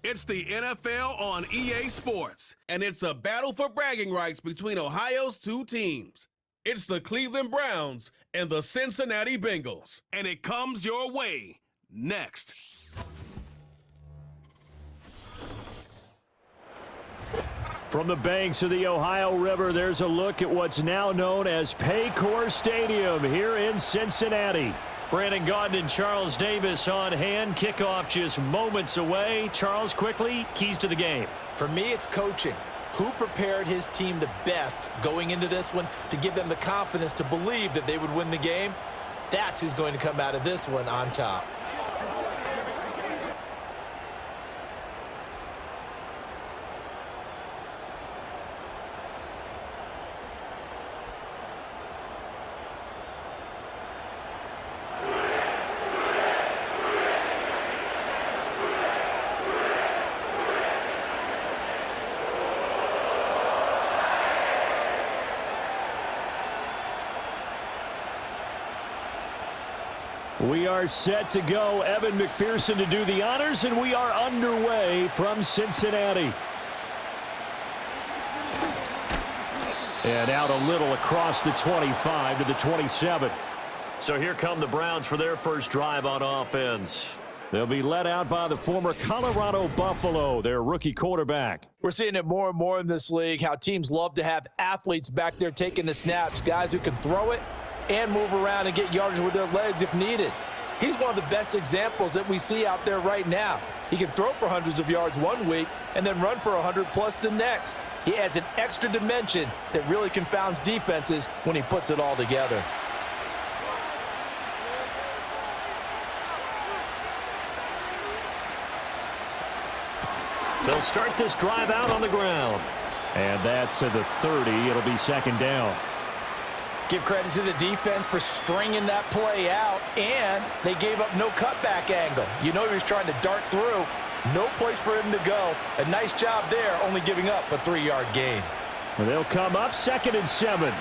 It's the NFL on EA Sports, and it's a battle for bragging rights between Ohio's two teams. It's the Cleveland Browns and the Cincinnati Bengals, and it comes your way next. From the banks of the Ohio River, there's a look at what's now known as Paycor Stadium here in Cincinnati. Brandon Gaudin and Charles Davis on hand. Kickoff just moments away. Charles, quickly, keys to the game. For me, it's coaching. Who prepared his team the best going into this one to give them the confidence to believe that they would win the game? That's who's going to come out of this one on top. We are set to go. Evan McPherson to do the honors, and we are underway from Cincinnati. And out a little across the 25 to the 27. So here come the Browns for their first drive on offense. They'll be led out by the former Colorado Buffalo, their rookie quarterback. We're seeing it more and more in this league, how teams love to have athletes back there taking the snaps, guys who can throw it and move around and get yardage with their legs if needed. He's one of the best examples that we see out there right now. He can throw for hundreds of yards one week and then run for 100+ the next. He adds an extra dimension that really confounds defenses when he puts it all together. They'll start this drive out on the ground. And that to the 30. It'll be second down. Give credit to the defense for stringing that play out, and they gave up no cutback angle. You know he was trying to dart through. No place for him to go. A nice job there, only giving up a 3-yard gain. Well, they'll come up 2nd and 7.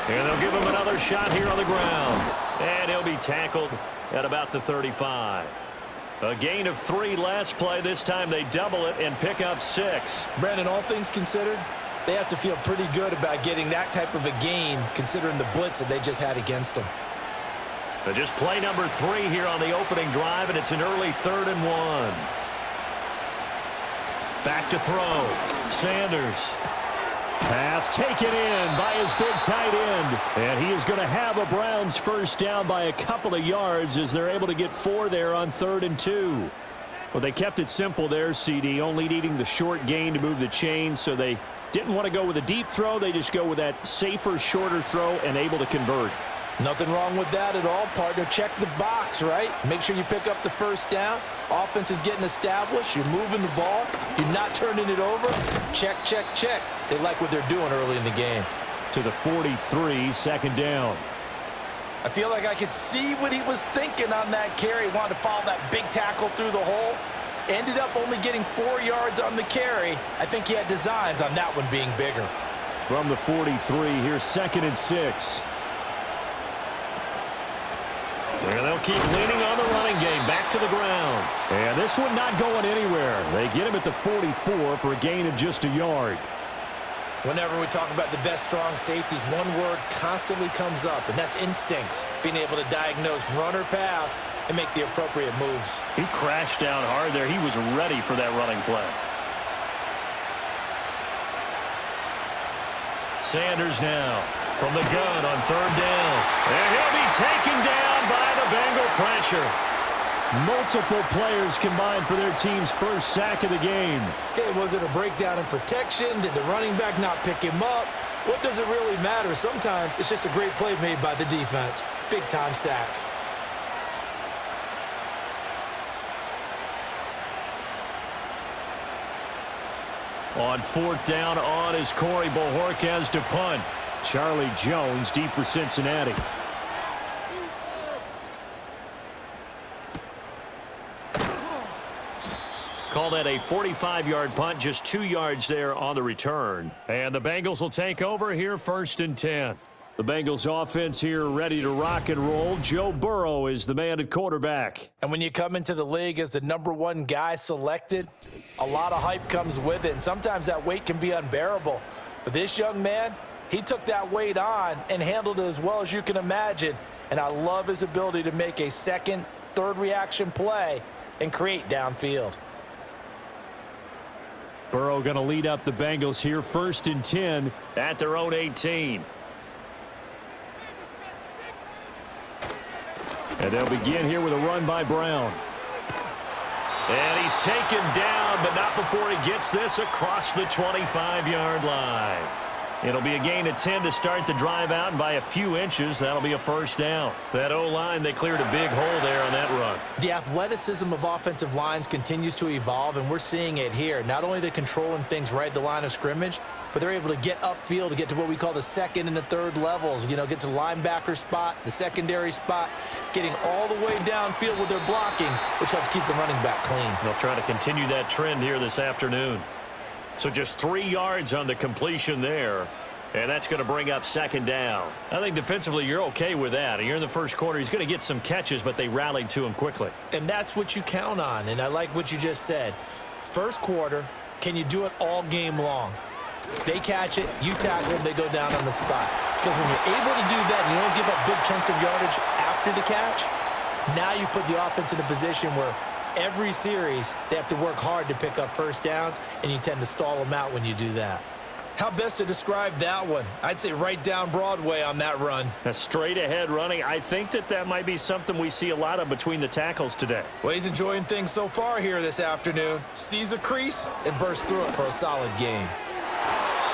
And they'll give him another shot here on the ground. And he'll be tackled at about the 35. A gain of 3 last play. This time they double it and pick up 6. Brandon, all things considered, they have to feel pretty good about getting that type of a gain considering the blitz that they just had against them. But just play number 3 here on the opening drive, and it's an early 3rd and 1. Back to throw. Sanders. Pass taken in by his big tight end. And he is going to have a Browns first down by a couple of yards as they're able to get 4 there on 3rd and 2. Well, they kept it simple there, CD, only needing the short gain to move the chain, so they didn't want to go with a deep throw. They just go with that safer, shorter throw and able to convert. Nothing wrong with that at all, partner. Check the box, right? Make sure you pick up the first down. Offense is getting established. You're moving the ball. You're not turning it over. Check, check, check. They like what they're doing early in the game. To the 43, second down. I feel like I could see what he was thinking on that carry. Wanted to follow that big tackle through the hole. Ended up only getting 4 yards on the carry. I think he had designs on that one being bigger. From the 43, here's 2nd and 6. And they'll keep leaning on the running game. Back to the ground. And this one not going anywhere. They get him at the 44 for a gain of just a yard. Whenever we talk about the best strong safeties, one word constantly comes up, and that's instincts. Being able to diagnose run or pass and make the appropriate moves. He crashed down hard there. He was ready for that running play. Sanders now from the gun on 3rd down. And he'll be taken down by the Bengal pressure. Multiple players combined for their team's first sack of the game. Okay, was it a breakdown in protection? Did the running back not pick him up? What does it really matter? Sometimes it's just a great play made by the defense. Big-time sack. On 4th down on is Corey Bojorquez to punt. Charlie Jones deep for Cincinnati. Call that a 45-yard punt, just 2 yards there on the return. And the Bengals will take over here 1st and 10. The Bengals offense here ready to rock and roll. Joe Burrow is the man at quarterback. And when you come into the league as the #1 guy selected, a lot of hype comes with it. And sometimes that weight can be unbearable. But this young man, he took that weight on and handled it as well as you can imagine. And I love his ability to make a second, third reaction play and create downfield. Burrow going to lead up the Bengals here, 1st and 10 at their own 18. And they'll begin here with a run by Brown. And he's taken down, but not before he gets this across the 25-yard line. It'll be a gain of 10 to start the drive out, and by a few inches, that'll be a 1st down. That O-line, they cleared a big hole there on that run. The athleticism of offensive lines continues to evolve, and we're seeing it here. Not only they're controlling things right at the line of scrimmage, but they're able to get upfield to get to what we call the 2nd and the 3rd levels. You know, get to the linebacker spot, the secondary spot, getting all the way downfield with their blocking, which helps keep the running back clean. They'll try to continue that trend here this afternoon. So just 3 yards on the completion there, and that's going to bring up 2nd down. I think defensively you're okay with that. You're in the first quarter. He's going to get some catches, but they rallied to him quickly. And that's what you count on, and I like what you just said. First quarter, can you do it all game long? They catch it, you tackle them, they go down on the spot. Because when you're able to do that, you don't give up big chunks of yardage after the catch, now you put the offense in a position where every series, they have to work hard to pick up 1st downs, and you tend to stall them out when you do that. How best to describe that one? I'd say right down Broadway on that run. A straight ahead running. I think that might be something we see a lot of between the tackles today. Well, he's enjoying things so far here this afternoon. Sees a crease and bursts through it for a solid game.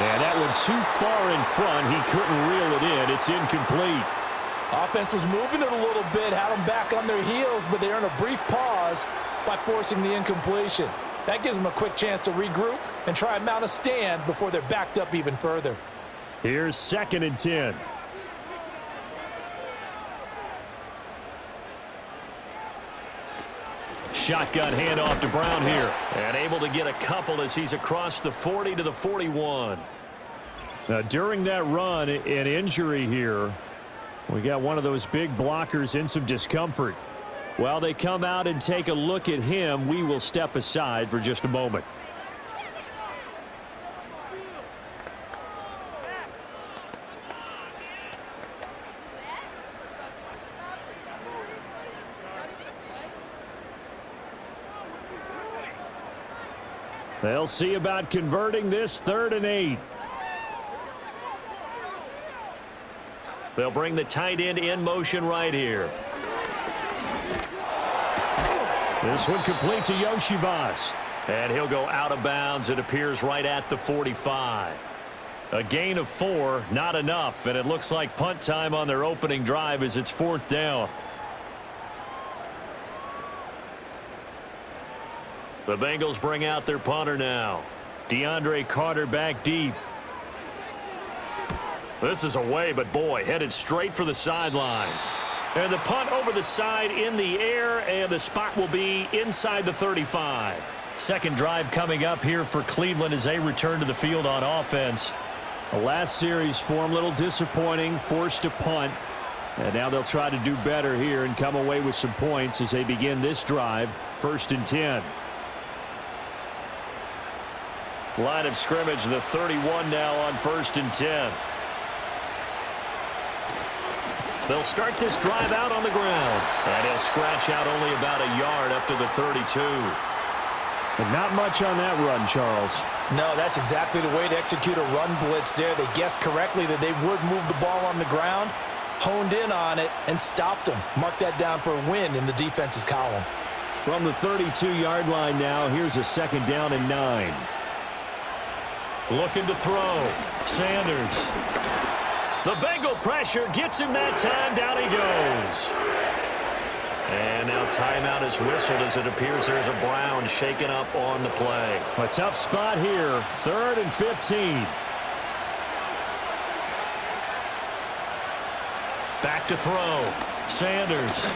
And that one too far in front. He couldn't reel it in. It's incomplete. Offense was moving it a little bit, had them back on their heels, but they earned a brief pause by forcing the incompletion. That gives them a quick chance to regroup and try and mount a stand before they're backed up even further. Here's 2nd and 10. Shotgun handoff to Brown here. And able to get a couple as he's across the 40 to the 41. Now, during that run, an injury here. We got one of those big blockers in some discomfort. While they come out and take a look at him, we will step aside for just a moment. They'll see about converting this 3rd and 8. They'll bring the tight end in motion right here. This one complete to Yoshivas. And he'll go out of bounds. It appears right at the 45. A gain of 4, not enough. And it looks like punt time on their opening drive as it's 4th down. The Bengals bring out their punter now. DeAndre Carter back deep. This is away, but boy, headed straight for the sidelines. And the punt over the side in the air, and the spot will be inside the 35. Second drive coming up here for Cleveland as they return to the field on offense. The last series for them, a little disappointing, forced to punt. And now they'll try to do better here and come away with some points as they begin this drive, 1st and 10. Line of scrimmage, the 31 now on 1st and 10. They'll start this drive out on the ground. And he'll scratch out only about a yard up to the 32. And not much on that run, Charles. No, that's exactly the way to execute a run blitz there. They guessed correctly that they would move the ball on the ground, honed in on it, and stopped them. Mark that down for a win in the defense's column. From the 32-yard line now, here's a 2nd down and 9. Looking to throw. Sanders. The Bengal pressure gets him that time. Down he goes. And now timeout is whistled as it appears there's a Brown shaken up on the play. A tough spot here. 3rd and 15. Back to throw. Sanders.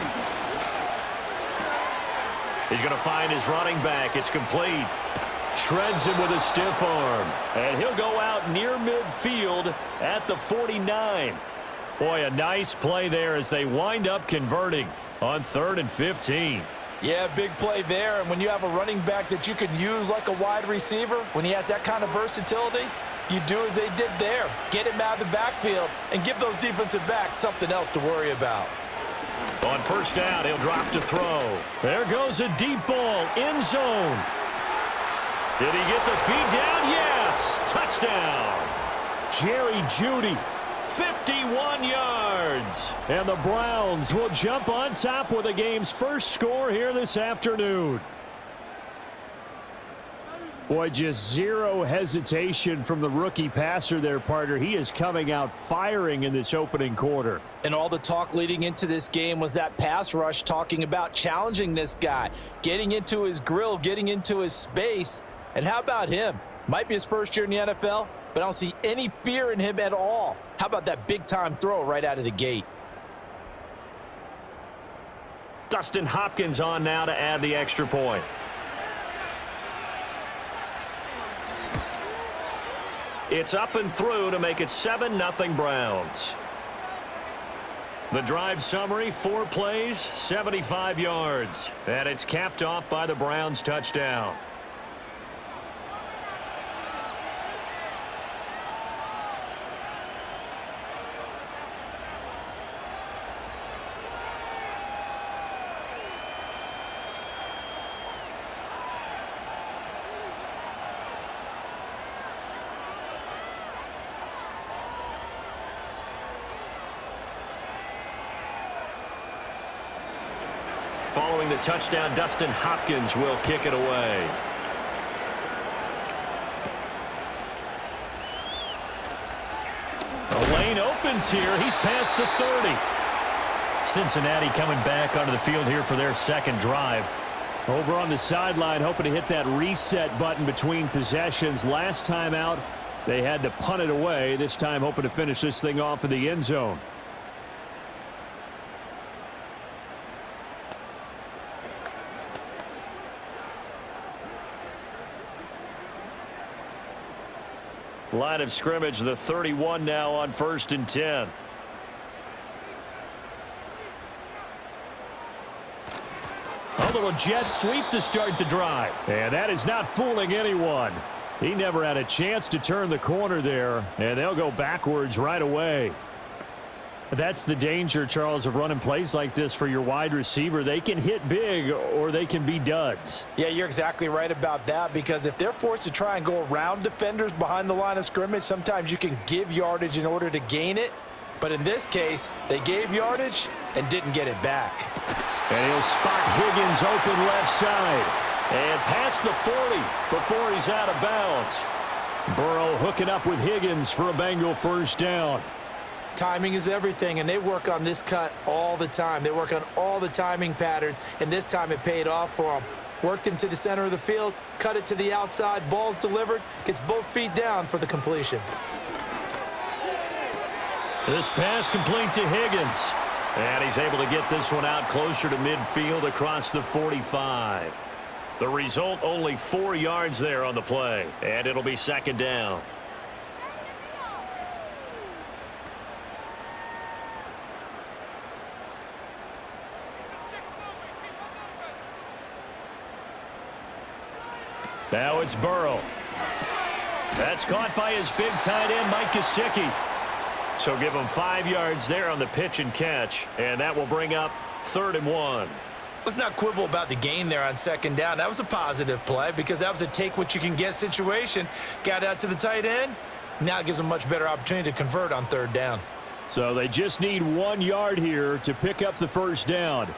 He's going to find his running back. It's complete. Shreds him with a stiff arm. And he'll go out near midfield at the 49. Boy, a nice play there as they wind up converting on 3rd and 15. Yeah, big play there. And when you have a running back that you can use like a wide receiver, when he has that kind of versatility, you do as they did there. Get him out of the backfield and give those defensive backs something else to worry about. On 1st down, he'll drop to throw. There goes a deep ball, end zone. Did he get the feed down? Yes! Touchdown! Jerry Jeudy, 51 yards. And the Browns will jump on top with the game's first score here this afternoon. Boy, just zero hesitation from the rookie passer there, partner. He is coming out firing in this opening quarter. And all the talk leading into this game was that pass rush talking about challenging this guy, getting into his grill, getting into his space. And how about him? Might be his first year in the NFL, but I don't see any fear in him at all. How about that big-time throw right out of the gate? Dustin Hopkins on now to add the extra point. It's up and through to make it 7-0 Browns. The drive summary, 4 plays, 75 yards. And it's capped off by the Browns touchdown. Following the touchdown, Dustin Hopkins will kick it away. The lane opens here. He's past the 30. Cincinnati coming back onto the field here for their second drive. Over on the sideline, hoping to hit that reset button between possessions. Last time out, they had to punt it away. This time hoping to finish this thing off in the end zone. Line of scrimmage, the 31 now on 1st and 10. A little jet sweep to start the drive. And that is not fooling anyone. He never had a chance to turn the corner there, and they'll go backwards right away. That's the danger, Charles, of running plays like this for your wide receiver. They can hit big or they can be duds. Yeah, you're exactly right about that, because if they're forced to try and go around defenders behind the line of scrimmage, sometimes you can give yardage in order to gain it. But in this case, they gave yardage and didn't get it back. And he'll spot Higgins open left side. And past the 40 before he's out of bounds. Burrow hooking up with Higgins for a Bengal 1st down. Timing is everything, and they work on this cut all the time. They work on all the timing patterns, and this time it paid off for them. Worked him to the center of the field, cut it to the outside, ball's delivered, gets both feet down for the completion. This pass complete to Higgins. And he's able to get this one out closer to midfield across the 45. The result, only 4 yards there on the play, and it'll be 2nd down. Now it's Burrow. That's caught by his big tight end, Mike Gesicki. So give him 5 yards there on the pitch and catch, and that will bring up 3rd and 1. Let's not quibble about the gain there on 2nd down. That was a positive play because that was a take-what-you-can-get situation. Got out to the tight end. Now it gives them a much better opportunity to convert on 3rd down. So they just need 1 yard here to pick up the 1st down.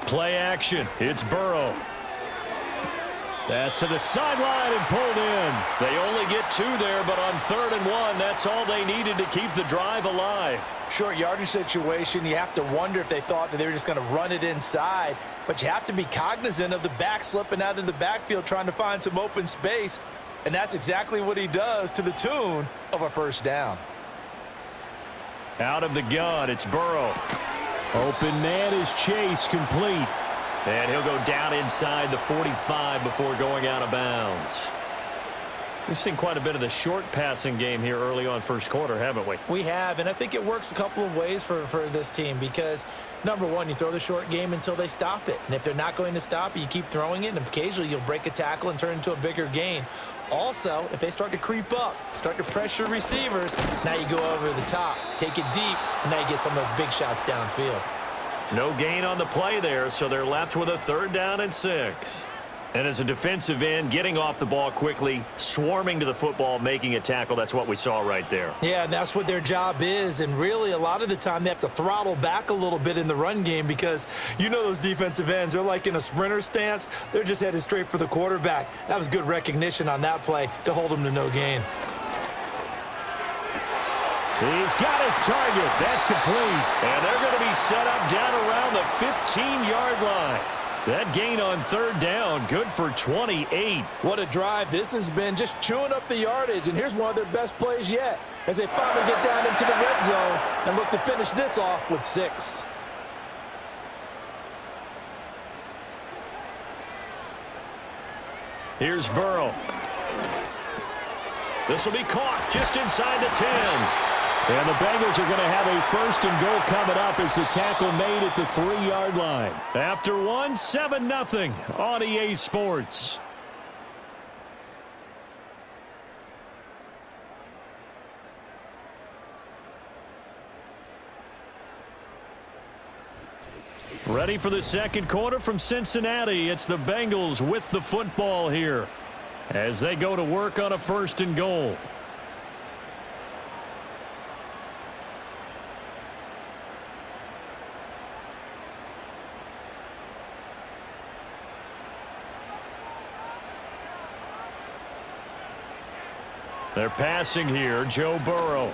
Play action. It's Burrow. That's to the sideline and pulled in. They only get 2 there, but on 3rd and 1, that's all they needed to keep the drive alive. Short yardage situation, you have to wonder if they thought that they were just going to run it inside, but you have to be cognizant of the back slipping out of the backfield trying to find some open space, and that's exactly what he does to the tune of a 1st down. Out of the gun, it's Burrow. Open man is Chase, complete. And he'll go down inside the 45 before going out of bounds. We've seen quite a bit of the short passing game here early on first quarter, haven't we? We have, and I think it works a couple of ways for this team because, number one, you throw the short game until they stop it. And if they're not going to stop it, you keep throwing it, and occasionally you'll break a tackle and turn it into a bigger gain. Also, if they start to creep up, start to pressure receivers, now you go over the top, take it deep, and now you get some of those big shots downfield. No gain on the play there, so they're left with a 3rd down and 6. And as a defensive end, getting off the ball quickly, swarming to the football, making a tackle, that's what we saw right there. Yeah, and that's what their job is. And really, a lot of the time, they have to throttle back a little bit in the run game because you know those defensive ends, they're like in a sprinter stance. They're just headed straight for the quarterback. That was good recognition on that play to hold them to no gain. He's got his target. That's complete. And they're going to be set up down around the 15-yard line. That gain on 3rd down, good for 28. What a drive this has been, just chewing up the yardage. And here's one of their best plays yet as they finally get down into the red zone and look to finish this off with 6. Here's Burrow. This will be caught just inside the 10. And the Bengals are going to have a 1st and goal coming up as the tackle made at the 3-yard line. After one, 7-0 on EA Sports. Ready for the second quarter from Cincinnati. It's the Bengals with the football here as they go to work on a 1st and goal. They're passing here. Joe Burrow.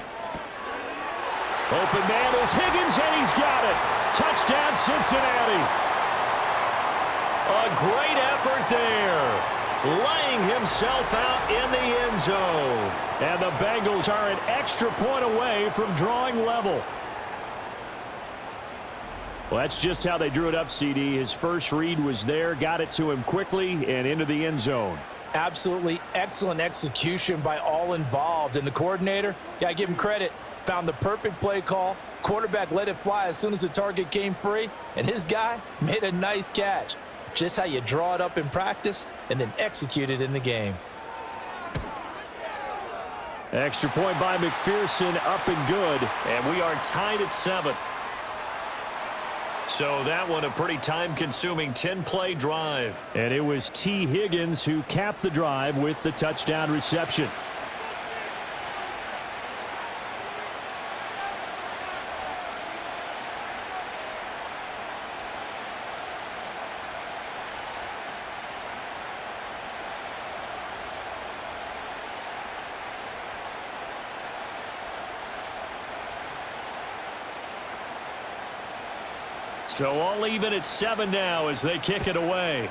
Open man is Higgins, and he's got it. Touchdown, Cincinnati. A great effort there. Laying himself out in the end zone. And the Bengals are an extra point away from drawing level. Well, that's just how they drew it up, CD. His first read was there, got it to him quickly, and into the end zone. Absolutely excellent execution by all involved. And the coordinator, got to give him credit, found the perfect play call. Quarterback let it fly as soon as the target came free. And his guy made a nice catch. Just how you draw it up in practice and then execute it in the game. Extra point by McPherson, up and good. And we are tied at 7. So that one a pretty time-consuming 10-play drive. And it was T. Higgins who capped the drive with the touchdown reception. So all even at 7 now as they kick it away.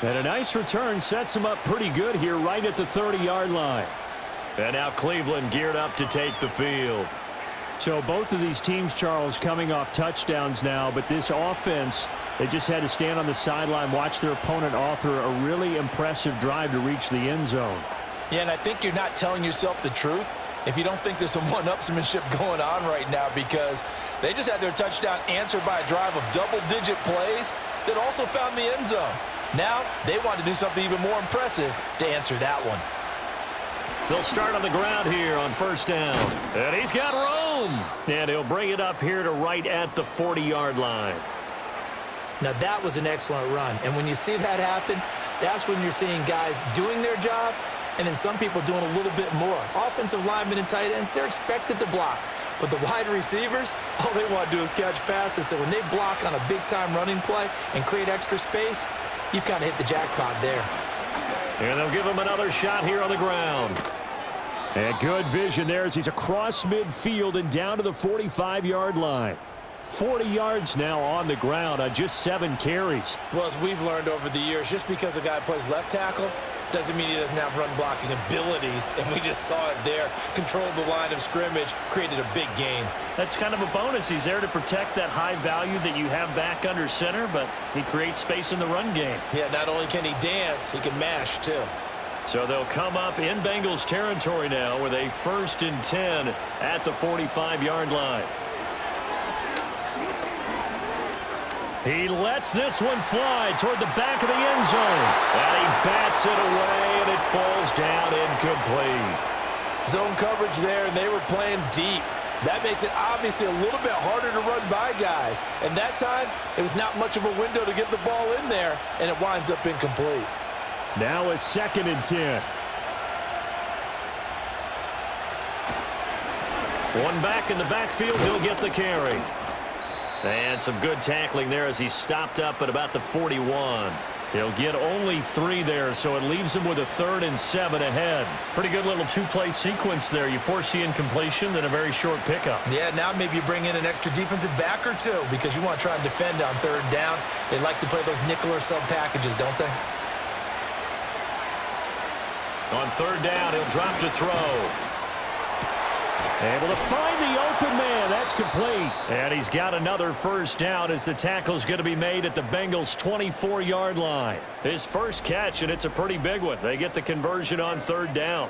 And a nice return sets them up pretty good here right at the 30-yard line. And now Cleveland geared up to take the field. So both of these teams, Charles, coming off touchdowns now, but this offense, they just had to stand on the sideline, watch their opponent author a really impressive drive to reach the end zone. Yeah, and I think you're not telling yourself the truth if you don't think there's some one-upsmanship going on right now, because they just had their touchdown answered by a drive of double-digit plays that also found the end zone. Now they want to do something even more impressive to answer that one. They'll start on the ground here on 1st down. And he's got room. And he'll bring it up here to right at the 40-yard line. Now that was an excellent run. And when you see that happen, that's when you're seeing guys doing their job and then some people doing a little bit more. Offensive linemen and tight ends, they're expected to block. But the wide receivers, all they want to do is catch passes. So when they block on a big-time running play and create extra space, you've kind of hit the jackpot there. And they'll give him another shot here on the ground. And good vision there as he's across midfield and down to the 45-yard line. 40 yards now on the ground on just 7 carries. Well, as we've learned over the years, just because a guy plays left tackle, doesn't mean he doesn't have run-blocking abilities, and we just saw it there. Controlled the line of scrimmage, created a big gain. That's kind of a bonus. He's there to protect that high value that you have back under center, but he creates space in the run game. Yeah, not only can he dance, he can mash, too. So they'll come up in Bengals territory now with a 1st and 10 at the 45-yard line. He lets this one fly toward the back of the end zone. And he bats it away, and it falls down incomplete. Zone coverage there, and they were playing deep. That makes it obviously a little bit harder to run by guys. And that time, it was not much of a window to get the ball in there, and it winds up incomplete. Now a 2nd and 10. One back in the backfield, he'll get the carry. And some good tackling there as he stopped up at about the 41. He'll get only 3 there, so it leaves him with a 3rd and 7 ahead. Pretty good little 2-play sequence there. You force the incompletion, then a very short pickup. Yeah, now maybe you bring in an extra defensive back or two because you want to try and defend on 3rd down. They like to play those nickel or sub packages, don't they? On 3rd down, he'll drop to throw. Able to find the open man. That's complete. And he's got another 1st down as the tackle's going to be made at the Bengals' 24-yard line. His first catch, and it's a pretty big one. They get the conversion on 3rd down.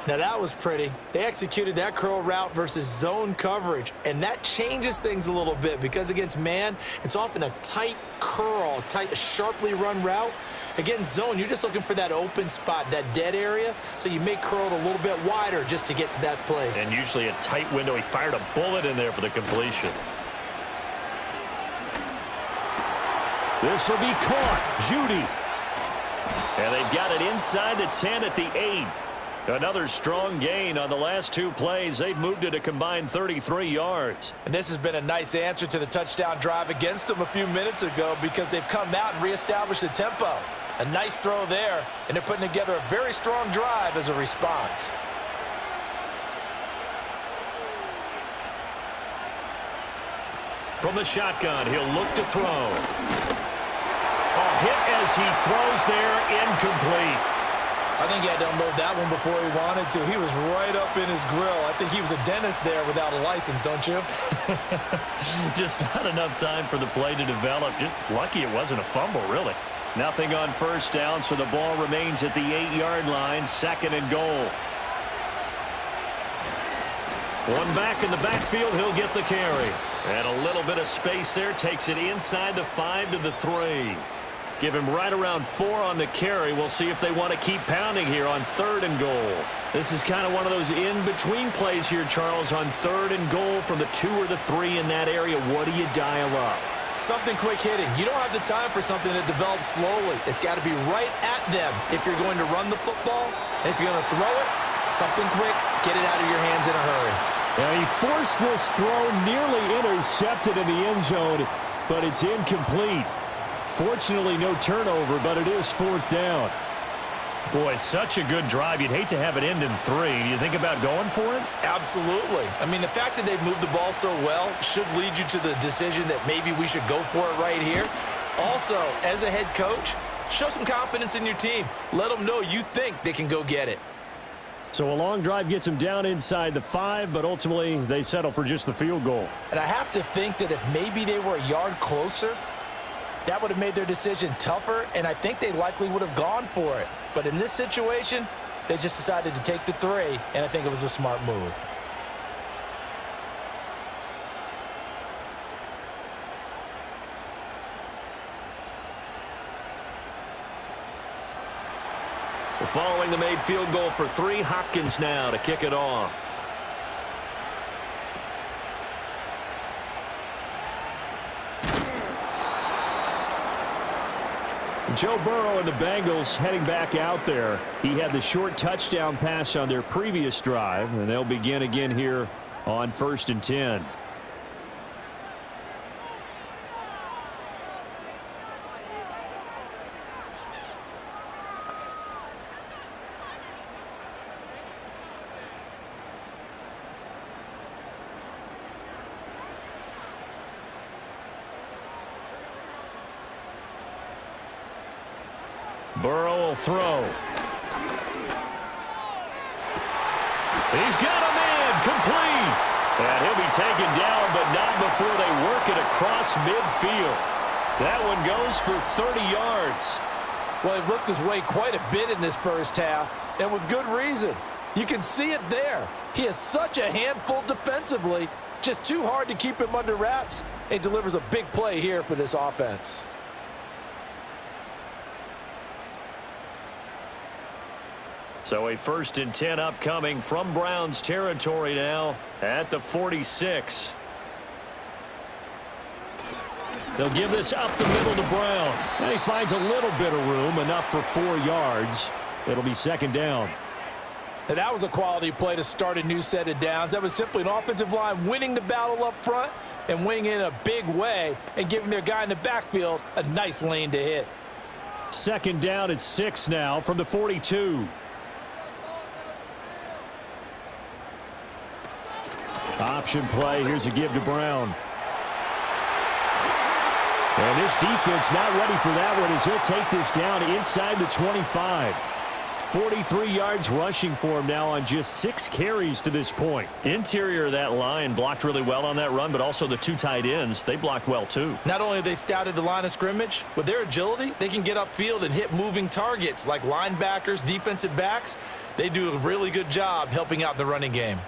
Now that was pretty. They executed that curl route versus zone coverage, and that changes things a little bit because against man, it's often a tight curl, tight, sharply run route. Against zone, you're just looking for that open spot, that dead area, so you may curl it a little bit wider just to get to that place. And usually a tight window. He fired a bullet in there for the completion. This will be caught. Judy. And they've got it inside the 10 at the 8. Another strong gain on the last 2 plays. They've moved it a combined 33 yards. And this has been a nice answer to the touchdown drive against them a few minutes ago because they've come out and reestablished the tempo. A nice throw there, and they're putting together a very strong drive as a response. From the shotgun, he'll look to throw. A hit as he throws there, incomplete. I think he had to unload that one before he wanted to. He was right up in his grill. I think he was a dentist there without a license, don't you? Just not enough time for the play to develop. Just lucky it wasn't a fumble, really. Nothing on 1st down, so the ball remains at the 8-yard line, 2nd and goal. One back in the backfield, he'll get the carry. And a little bit of space there, takes it inside the 5 to the 3. Give him right around 4 on the carry. We'll see if they want to keep pounding here on 3rd and goal. This is kind of one of those in-between plays here, Charles, on 3rd and goal from the 2 or the 3 in that area. What do you dial up? Something quick hitting. You don't have the time for something that develops slowly. It's got to be right at them if you're going to run the football. And if you're going to throw it, something quick, get it out of your hands in a hurry. Yeah, he forced this throw, nearly intercepted in the end zone, but it's incomplete. Fortunately, no turnover, but it is 4th down. Boy, such a good drive. You'd hate to have it end in 3. Do you think about going for it? Absolutely. I mean, the fact that they've moved the ball so well should lead you to the decision that maybe we should go for it right here. Also, as a head coach, show some confidence in your team. Let them know you think they can go get it. So a long drive gets them down inside the 5, but ultimately they settle for just the field goal. And I have to think that if maybe they were a yard closer, that would have made their decision tougher, and I think they likely would have gone for it. But in this situation, they just decided to take the 3, and I think it was a smart move. Following the made field goal for 3, Hopkins now to kick it off. Joe Burrow and the Bengals heading back out there. He had the short touchdown pass on their previous drive, and they'll begin again here on 1st and 10. Burrow will throw. He's got a man complete. And he'll be taken down, but not before they work it across midfield. That one goes for 30 yards. Well, he looked his way quite a bit in this first half, and with good reason. You can see it there. He is such a handful defensively, just too hard to keep him under wraps, and delivers a big play here for this offense. So a 1st and 10 upcoming from Browns territory now at the 46. They'll give this up the middle to Brown. And he finds a little bit of room, enough for 4 yards. It'll be 2nd down. And that was a quality play to start a new set of downs. That was simply an offensive line winning the battle up front and winning in a big way and giving their guy in the backfield a nice lane to hit. 2nd down at 6 now from the 42. Option play. Here's a give to Brown. And this defense not ready for that one as he'll take this down inside the 25. 43 yards rushing for him now on just 6 carries to this point. Interior of that line blocked really well on that run, but also the 2 tight ends, they blocked well too. Not only have they scouted the line of scrimmage, with their agility, they can get upfield and hit moving targets like linebackers, defensive backs. They do a really good job helping out the running game.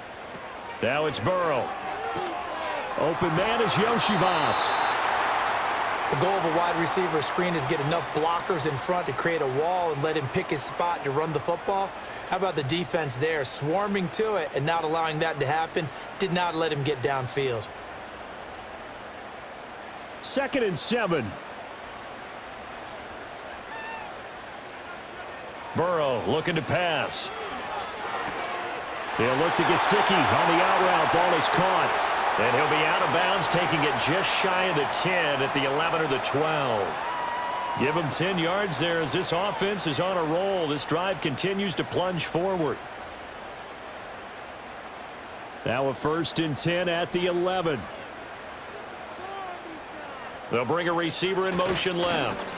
Now it's Burrow. Open man is Yoshivas. The goal of a wide receiver screen is get enough blockers in front to create a wall and let him pick his spot to run the football. How about the defense there, swarming to it and not allowing that to happen? Did not let him get downfield. 2nd and 7. Burrow looking to pass. He'll look to Gesicki on the out route. Ball is caught. And he'll be out of bounds, taking it just shy of the 10 at the 11 or the 12. Give him 10 yards there as this offense is on a roll. This drive continues to plunge forward. Now a 1st and 10 at the 11. They'll bring a receiver in motion left.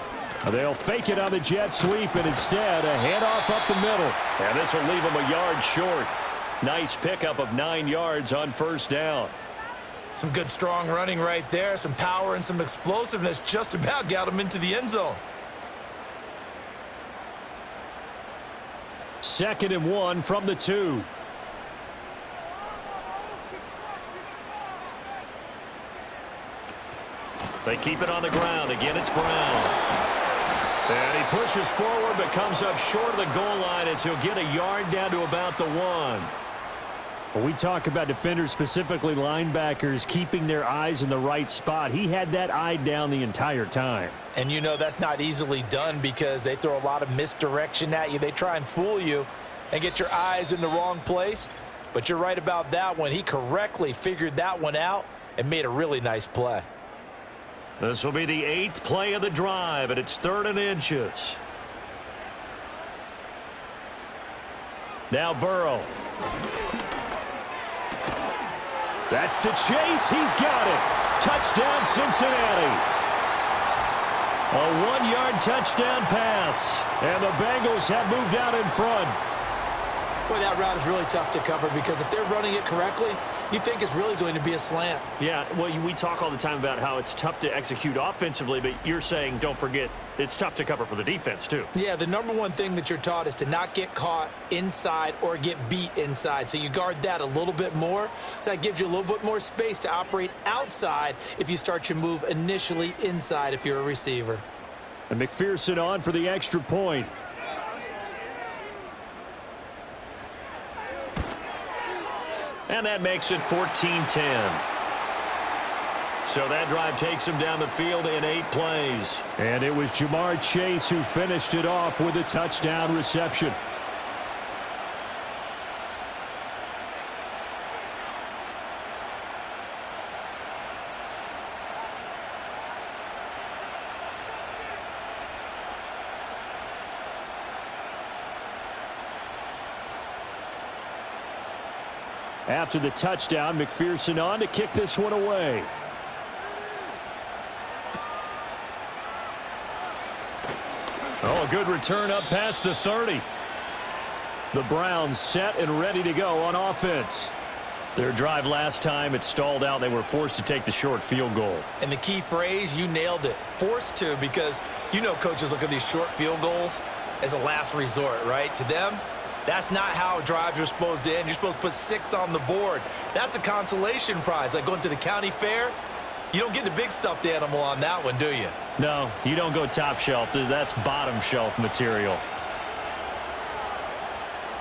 They'll fake it on the jet sweep, and instead a handoff up the middle. And this will leave them a yard short. Nice pickup of 9 yards on 1st down. Some good strong running right there. Some power and some explosiveness just about got him into the end zone. 2nd and 1 from the 2. They keep it on the ground. Again, it's Brown. And he pushes forward but comes up short of the goal line as he'll get a yard down to about the 1. When we talk about defenders, specifically linebackers, keeping their eyes in the right spot, he had that eye down the entire time. And you know that's not easily done because they throw a lot of misdirection at you. They try and fool you and get your eyes in the wrong place. But you're right about that one. He correctly figured that one out and made a really nice play. This will be the 8th play of the drive, and it's 3rd and inches. Now Burrow. That's to Chase. He's got it. Touchdown, Cincinnati. A 1-yard touchdown pass. And the Bengals have moved out in front. Boy, that route is really tough to cover because if they're running it correctly, you think it's really going to be a slant. Yeah, well, we talk all the time about how it's tough to execute offensively, but you're saying, don't forget, it's tough to cover for the defense, too. Yeah, the number one thing that you're taught is to not get caught inside or get beat inside. So you guard that a little bit more. So that gives you a little bit more space to operate outside if you start your move initially inside if you're a receiver. And McPherson on for the extra point. And that makes it 14-10. So that drive takes him down the field in 8 plays. And it was Jamar Chase who finished it off with a touchdown reception. After the touchdown, McPherson on to kick this one away. Oh, a good return up past the 30. The Browns set and ready to go on offense. Their drive last time, it stalled out. They were forced to take the short field goal. And the key phrase, you nailed it, forced to, because you know coaches look at these short field goals as a last resort, right? To them, that's not how drives are supposed to end. You're supposed to put 6 on the board. That's a consolation prize. Like going to the county fair, you don't get the big stuffed animal on that one, do you? No, you don't go top shelf. That's bottom shelf material.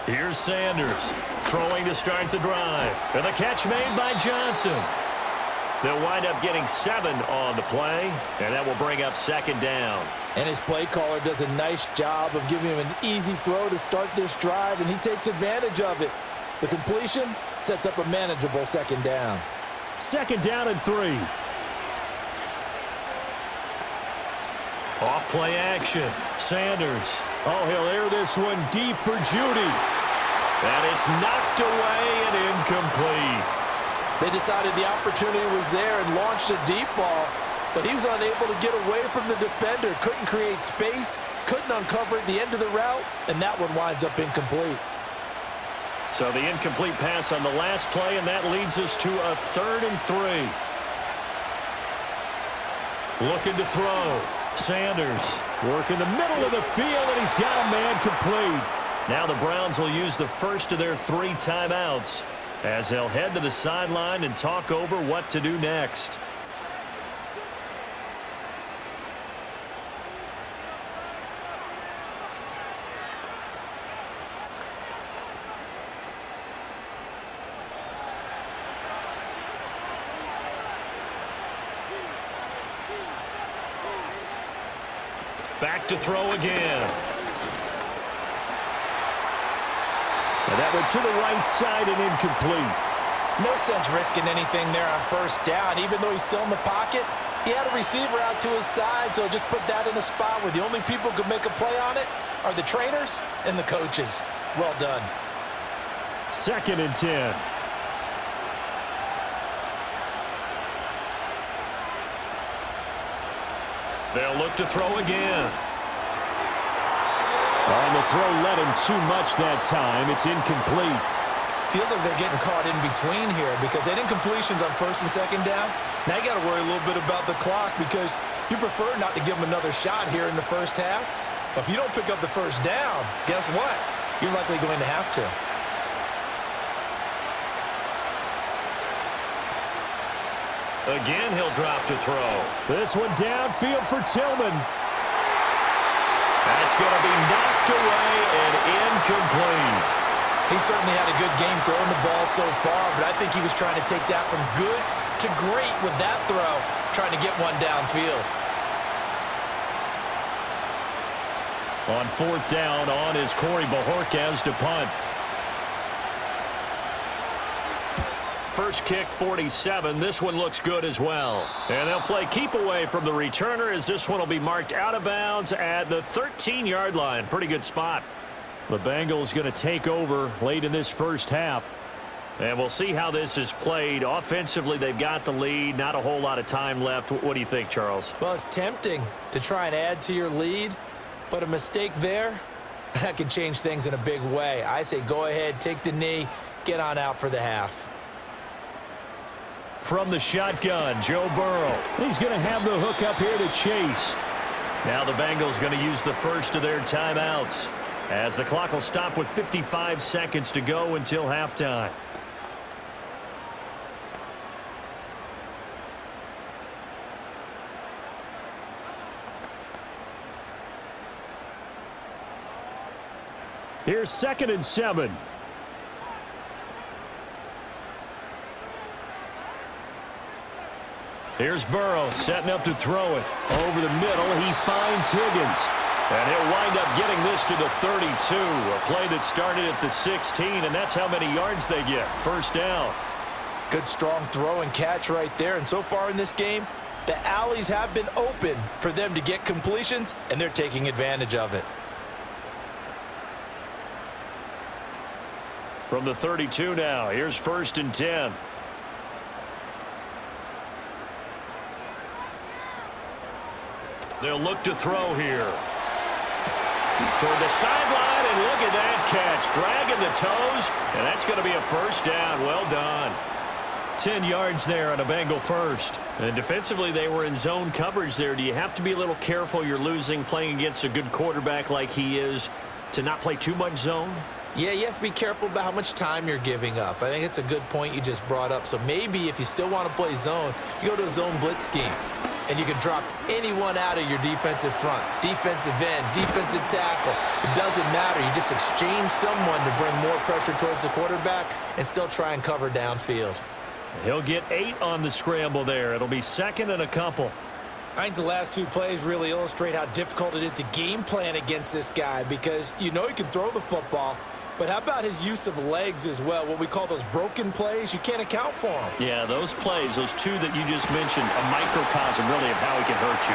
Here's Sanders throwing to start the drive. And the catch made by Johnson. They'll wind up getting 7 on the play, and that will bring up 2nd down. And his play caller does a nice job of giving him an easy throw to start this drive, and he takes advantage of it. The completion sets up a manageable 2nd down. 2nd down and 3. Off play action. Sanders. Oh, he'll air this one deep for Judy. And it's knocked away and incomplete. They decided the opportunity was there and launched a deep ball, but he was unable to get away from the defender. Couldn't create space, couldn't uncover at the end of the route, and that one winds up incomplete. So the incomplete pass on the last play, and that leads us to a 3rd and 3. Looking to throw. Sanders working the middle of the field, and he's got a man complete. Now the Browns will use the first of their 3 timeouts as they'll head to the sideline and talk over what to do next. Back to throw again. And that went to the right side and incomplete. No sense risking anything there on 1st down. Even though he's still in the pocket, he had a receiver out to his side, so just put that in a spot where the only people who can make a play on it are the trainers and the coaches. Well done. 2nd and 10. They'll look to throw again. And the throw led him too much that time. It's incomplete. Feels like they're getting caught in between here because they had incompletions on 1st and 2nd down. Now you got to worry a little bit about the clock because you prefer not to give them another shot here in the 1st half. But if you don't pick up the 1st down, guess what? You're likely going to have to. Again, he'll drop to throw. This one downfield for Tillman. That's going to be knocked away and incomplete. He certainly had a good game throwing the ball so far, but I think he was trying to take that from good to great with that throw, trying to get one downfield. On 4th down, on is Corey Bojorquez to punt. First kick, 47. This one looks good as well. And they'll play keep away from the returner as this one will be marked out of bounds at the 13-yard line. Pretty good spot. The Bengals going to take over late in this 1st half. And we'll see how this is played. Offensively, they've got the lead. Not a whole lot of time left. What do you think, Charles? Well, it's tempting to try and add to your lead, but a mistake there, that can change things in a big way. I say go ahead, take the knee, get on out for the half. From the shotgun, Joe Burrow. He's going to have the hook up here to Chase. Now the Bengals going to use the first of their timeouts as the clock will stop with 55 seconds to go until halftime. Here's 2nd and 7. Here's Burrow setting up to throw it. Over the middle, he finds Higgins. And he'll wind up getting this to the 32. A play that started at the 16, and that's how many yards they get. 1st down. Good strong throw and catch right there. And so far in this game, the alleys have been open for them to get completions, and they're taking advantage of it. From the 32 now, here's 1st and 10. They'll look to throw here. Toward the sideline, and look at that catch. Dragging the toes, and that's going to be a first down. Well done. 10 yards there on a Bengal first. And defensively, they were in zone coverage there. Do you have to be a little careful you're losing playing against a good quarterback like he is to not play too much zone? Yeah, you have to be careful about how much time you're giving up. I think it's a good point you just brought up. So maybe if you still want to play zone, you go to a zone blitz scheme. And you can drop anyone out of your defensive front, defensive end, defensive tackle. It doesn't matter. You just exchange someone to bring more pressure towards the quarterback and still try and cover downfield. He'll get 8 on the scramble there. It'll be second and a couple. I think the last two plays really illustrate how difficult it is to game plan against this guy because you know he can throw the football, but how about his use of legs as well? What we call those broken plays, you can't account for them. Yeah, those plays, those two that you just mentioned, a microcosm really of how he can hurt you.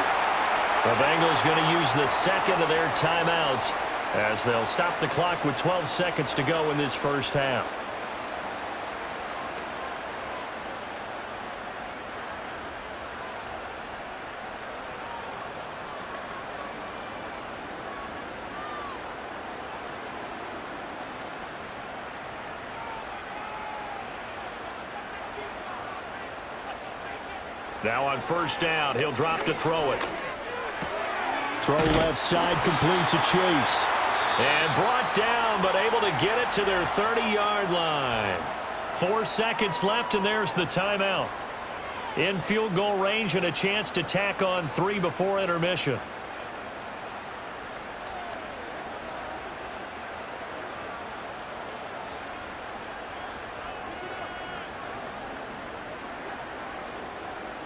The Bengals going to use the second of their timeouts as they'll stop the clock with 12 seconds to go in this first half. Now on first down, he'll drop to throw it. Throw left side, complete to Chase. And brought down, but able to get it to their 30-yard line. 4 seconds left, and there's the timeout. In field goal range and a chance to tack on 3 before intermission.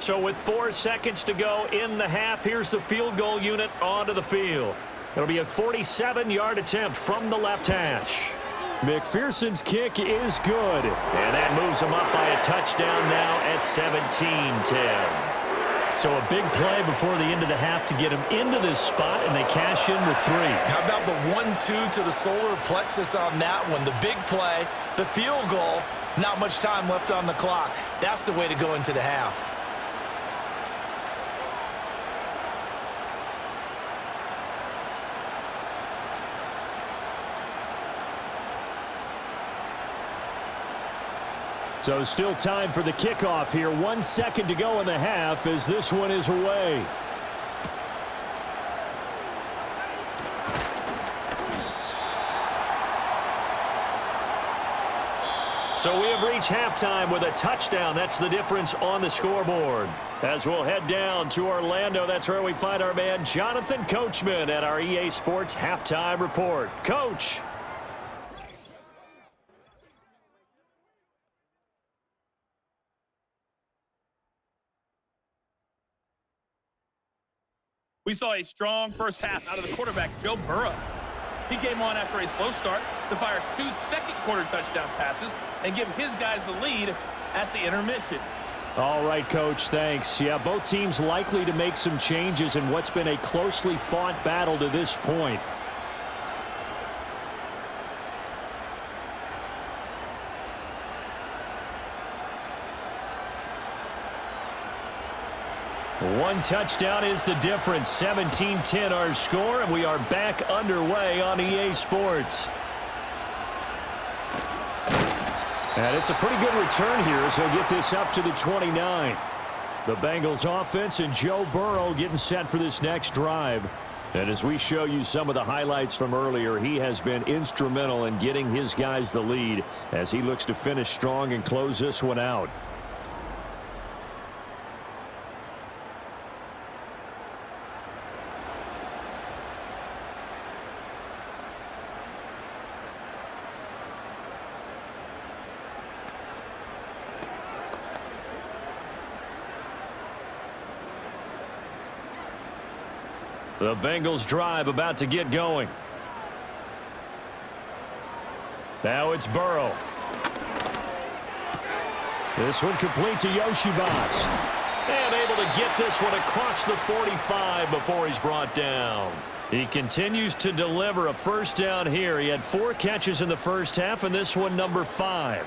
So with 4 seconds to go in the half, here's the field goal unit onto the field. It'll be a 47-yard attempt from the left hash. McPherson's kick is good. And that moves him up by a touchdown now at 17-10. So a big play before the end of the half to get him into this spot, and they cash in with 3. How about the 1-2 to the solar plexus on that one? The big play, the field goal, not much time left on the clock. That's the way to go into the half. So still time for the kickoff here. 1 second to go in the half as this one is away. So we have reached halftime with a touchdown. That's the difference on the scoreboard. As we'll head down to Orlando, that's where we find our man Jonathan Coachman at our EA Sports Halftime Report. Coach. We saw a strong first half out of the quarterback, Joe Burrow. He came on after a slow start to fire 2 second-quarter touchdown passes and give his guys the lead at the intermission. All right, Coach, thanks. Yeah, both teams likely to make some changes in what's been a closely fought battle to this point. One touchdown is the difference. 17-10 our score, and we are back underway on EA Sports. And it's a pretty good return here as he'll get this up to the 29. The Bengals offense and Joe Burrow getting set for this next drive. And as we show you some of the highlights from earlier, he has been instrumental in getting his guys the lead as he looks to finish strong and close this one out. The Bengals drive about to get going. Now it's Burrow. This one complete to Yoshibats. And able to get this one across the 45 before he's brought down. He continues to deliver a first down here. He had 4 catches in the first half, and this one number 5.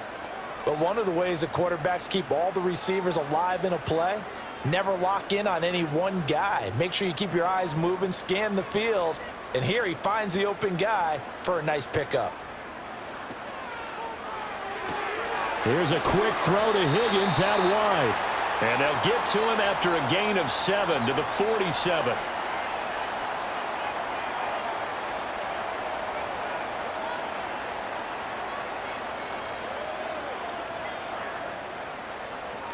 But one of the ways that quarterbacks keep all the receivers alive in a play, never lock in on any one guy. Make sure you keep your eyes moving, scan the field, And here he finds the open guy for a nice pickup. Here's a quick throw to Higgins out wide. And they'll get to him after a gain of 7 to the 47.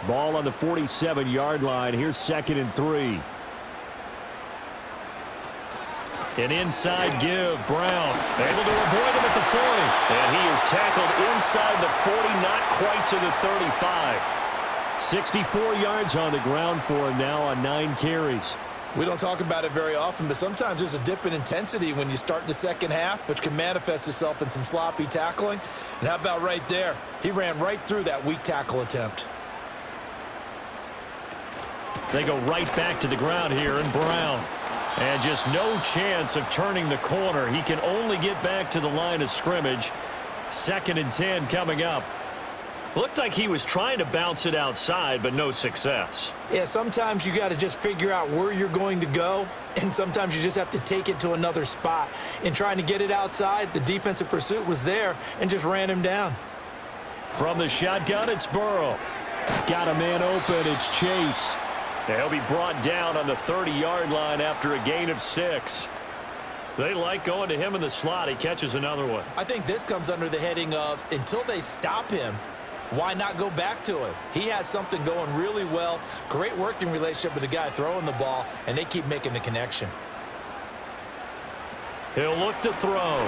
Ball on the 47-yard line. Here's 2nd and 3. An inside give. Brown able to avoid him at the 40. And he is tackled inside the 40, not quite to the 35. 64 yards on the ground for him now on 9 carries. We don't talk about it very often, but sometimes there's a dip in intensity when you start the second half, which can manifest itself in some sloppy tackling. And how about right there? He ran right through that weak tackle attempt. They go right back to the ground here, and Brown. And just no chance of turning the corner. He can only get back to the line of scrimmage. 2nd and 10 coming up. Looked like he was trying to bounce it outside, but no success. Yeah, sometimes you got to just figure out where you're going to go, and sometimes you just have to take it to another spot. In trying to get it outside, the defensive pursuit was there and just ran him down. From the shotgun, it's Burrow. Got a man open, it's Chase. He'll be brought down on the 30-yard line after a gain of 6. They like going to him in the slot. He catches another one. I think this comes under the heading of until they stop him, why not go back to him? He has something going really well. Great working relationship with the guy throwing the ball, and they keep making the connection. He'll look to throw.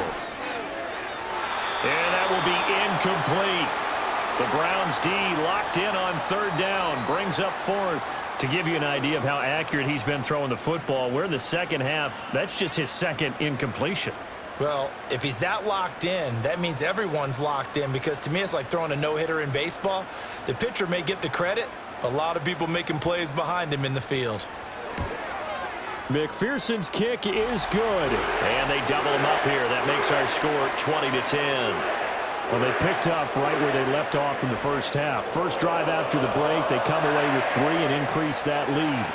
And that will be incomplete. The Browns D locked in on 3rd down. Brings up 4th. To give you an idea of how accurate he's been throwing the football, we're in the second half. That's just his 2nd incompletion. Well, if he's that locked in, that means everyone's locked in, because to me it's like throwing a no-hitter in baseball. The pitcher may get the credit, but a lot of people making plays behind him in the field. McPherson's kick is good. And they double him up here. That makes our score 20-10. Well, they picked up right where they left off in the first half. First drive after the break, they come away with 3 and increase that lead.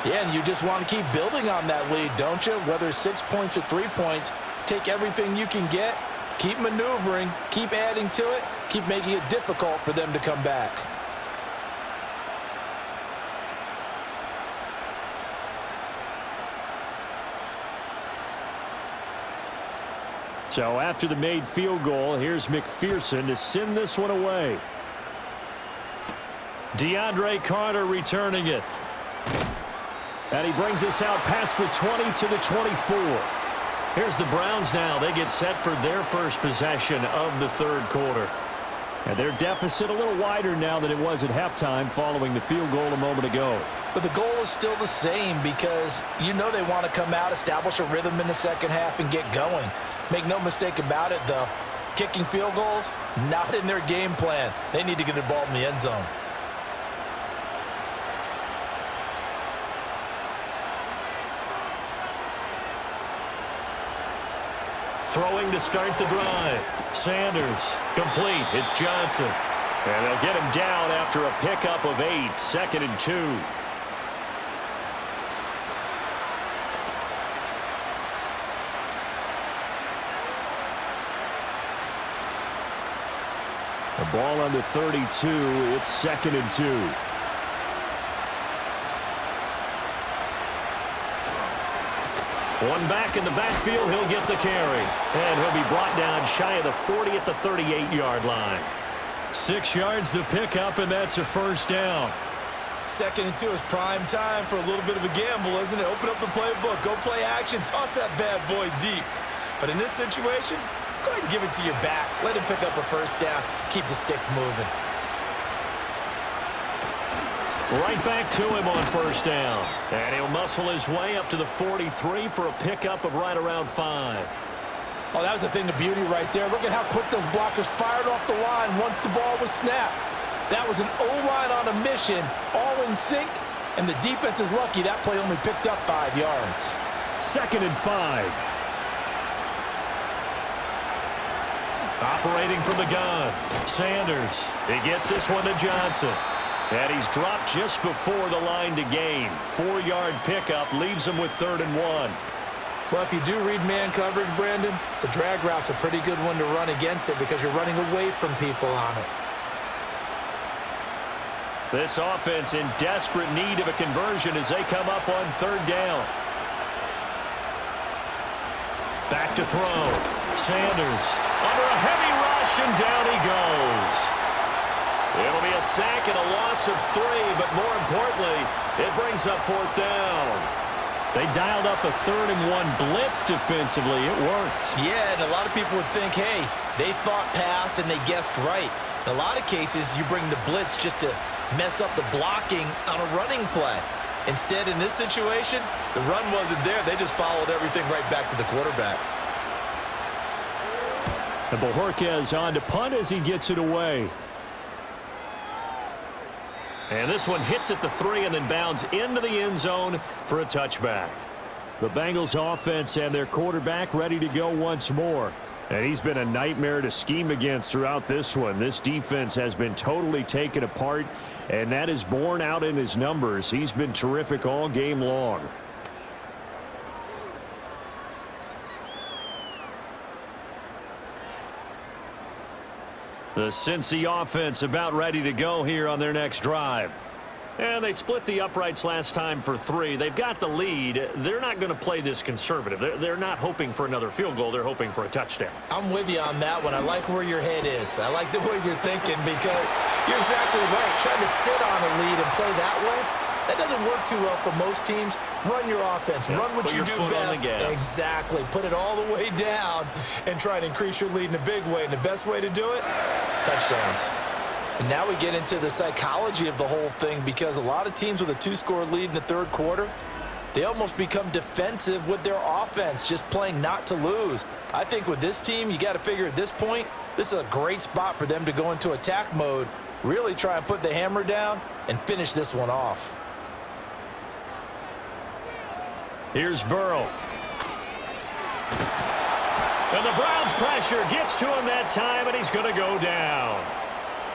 Yeah, and you just want to keep building on that lead, don't you? Whether it's 6 points or 3 points, take everything you can get, keep maneuvering, keep adding to it, keep making it difficult for them to come back. So after the made field goal, here's McPherson to send this one away. DeAndre Carter returning it. And he brings us out past the 20 to the 24. Here's the Browns now. They get set for their first possession of the 3rd quarter. And their deficit a little wider now than it was at halftime following the field goal a moment ago. But the goal is still the same, because you know they want to come out, establish a rhythm in the second half, and get going. Make no mistake about it, though. Kicking field goals, not in their game plan. They need to get the ball in the end zone. Throwing to start the drive. Sanders, complete. It's Johnson. And they'll get him down after a pickup of 8. 2nd and 2. The ball on the 32. It's 2nd and 2. One back in the backfield. He'll get the carry. And he'll be brought down shy of the 40 at the 38-yard line. 6 yards the pickup, and that's a first down. 2nd and 2 is prime time for a little bit of a gamble, isn't it? Open up the playbook. Go play action. Toss that bad boy deep. But in this situation, go ahead and give it to your back. Let him pick up a first down. Keep the sticks moving. Right back to him on first down. And he'll muscle his way up to the 43 for a pickup of right around 5. Oh, that was a thing of beauty right there. Look at how quick those blockers fired off the line once the ball was snapped. That was an O-line on a mission, all in sync, and the defense is lucky that play only picked up 5 yards. 2nd and 5. Operating from the gun, Sanders. He gets this one to Johnson. And he's dropped just before the line to gain. 4-yard pickup leaves him with 3rd and 1. Well, if you do read man coverage, Brandon, the drag route's a pretty good one to run against it because you're running away from people on it. This offense in desperate need of a conversion as they come up on third down. Back to throw. Sanders under a heavy rush, and down he goes. It'll be a sack and a loss of 3, but more importantly, it brings up fourth down. They dialed up a 3rd and 1 blitz defensively. It worked. Yeah, and a lot of people would think, hey, they thought pass and they guessed right. In a lot of cases, you bring the blitz just to mess up the blocking on a running play. Instead, in this situation, the run wasn't there. They just followed everything right back to the quarterback. And Bojorquez on to punt as he gets it away. And this one hits at the 3 and then bounds into the end zone for a touchback. The Bengals offense and their quarterback ready to go once more. And he's been a nightmare to scheme against throughout this one. This defense has been totally taken apart, and that is borne out in his numbers. He's been terrific all game long. The Cincy offense about ready to go here on their next drive. And they split the uprights last time for 3. They've got the lead. They're not going to play this conservative. They're not hoping for another field goal. They're hoping for a touchdown. I'm with you on that one. I like where your head is. I like the way you're thinking because you're exactly right. Trying to sit on a lead and play that way, that doesn't work too well for most teams. Run your offense. Yeah, run what you do best. Exactly. Put it all the way down and try to increase your lead in a big way. And the best way to do it, touchdowns. And now we get into the psychology of the whole thing because a lot of teams with a 2-score lead in the third quarter, they almost become defensive with their offense, just playing not to lose. I think with this team, you got to figure at this point, this is a great spot for them to go into attack mode, really try and put the hammer down and finish this one off. Here's Burrow. And the Browns pressure gets to him that time, and he's going to go down.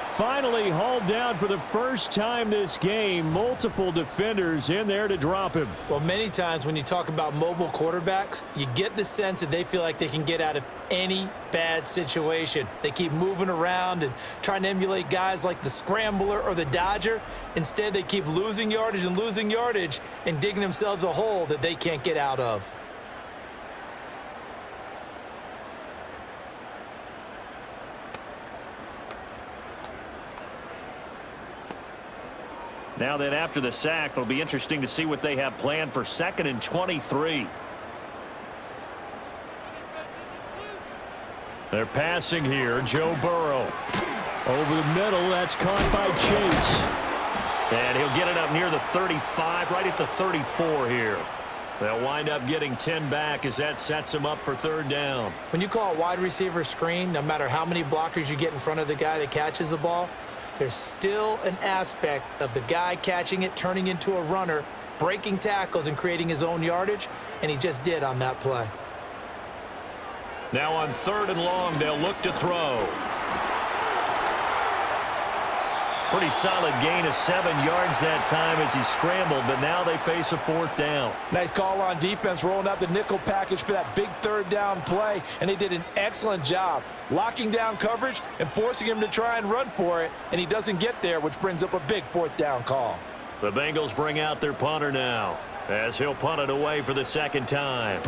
Finally hauled down for the first time this game. Multiple defenders in there to drop him. Well, many times when you talk about mobile quarterbacks, you get the sense that they feel like they can get out of any bad situation. They keep moving around and trying to emulate guys like the Scrambler or the Dodger. Instead, they keep losing yardage and digging themselves a hole that they can't get out of. Now then, after the sack, it'll be interesting to see what they have planned for 2nd and 23. They're passing here. Joe Burrow. Over the middle, that's caught by Chase. And he'll get it up near the 35, right at the 34 here. They'll wind up getting 10 back as that sets them up for 3rd down. When you call a wide receiver screen, no matter how many blockers you get in front of the guy that catches the ball, there's still an aspect of the guy catching it, turning into a runner, breaking tackles and creating his own yardage, and he just did on that play. Now on 3rd and long, they'll look to throw. Pretty solid gain of 7 yards that time as he scrambled, but now they face a 4th down. Nice call on defense, rolling out the nickel package for that big 3rd down play, and they did an excellent job locking down coverage and forcing him to try and run for it, and he doesn't get there, which brings up a big 4th down call. The Bengals bring out their punter now as he'll punt it away for the 2nd time.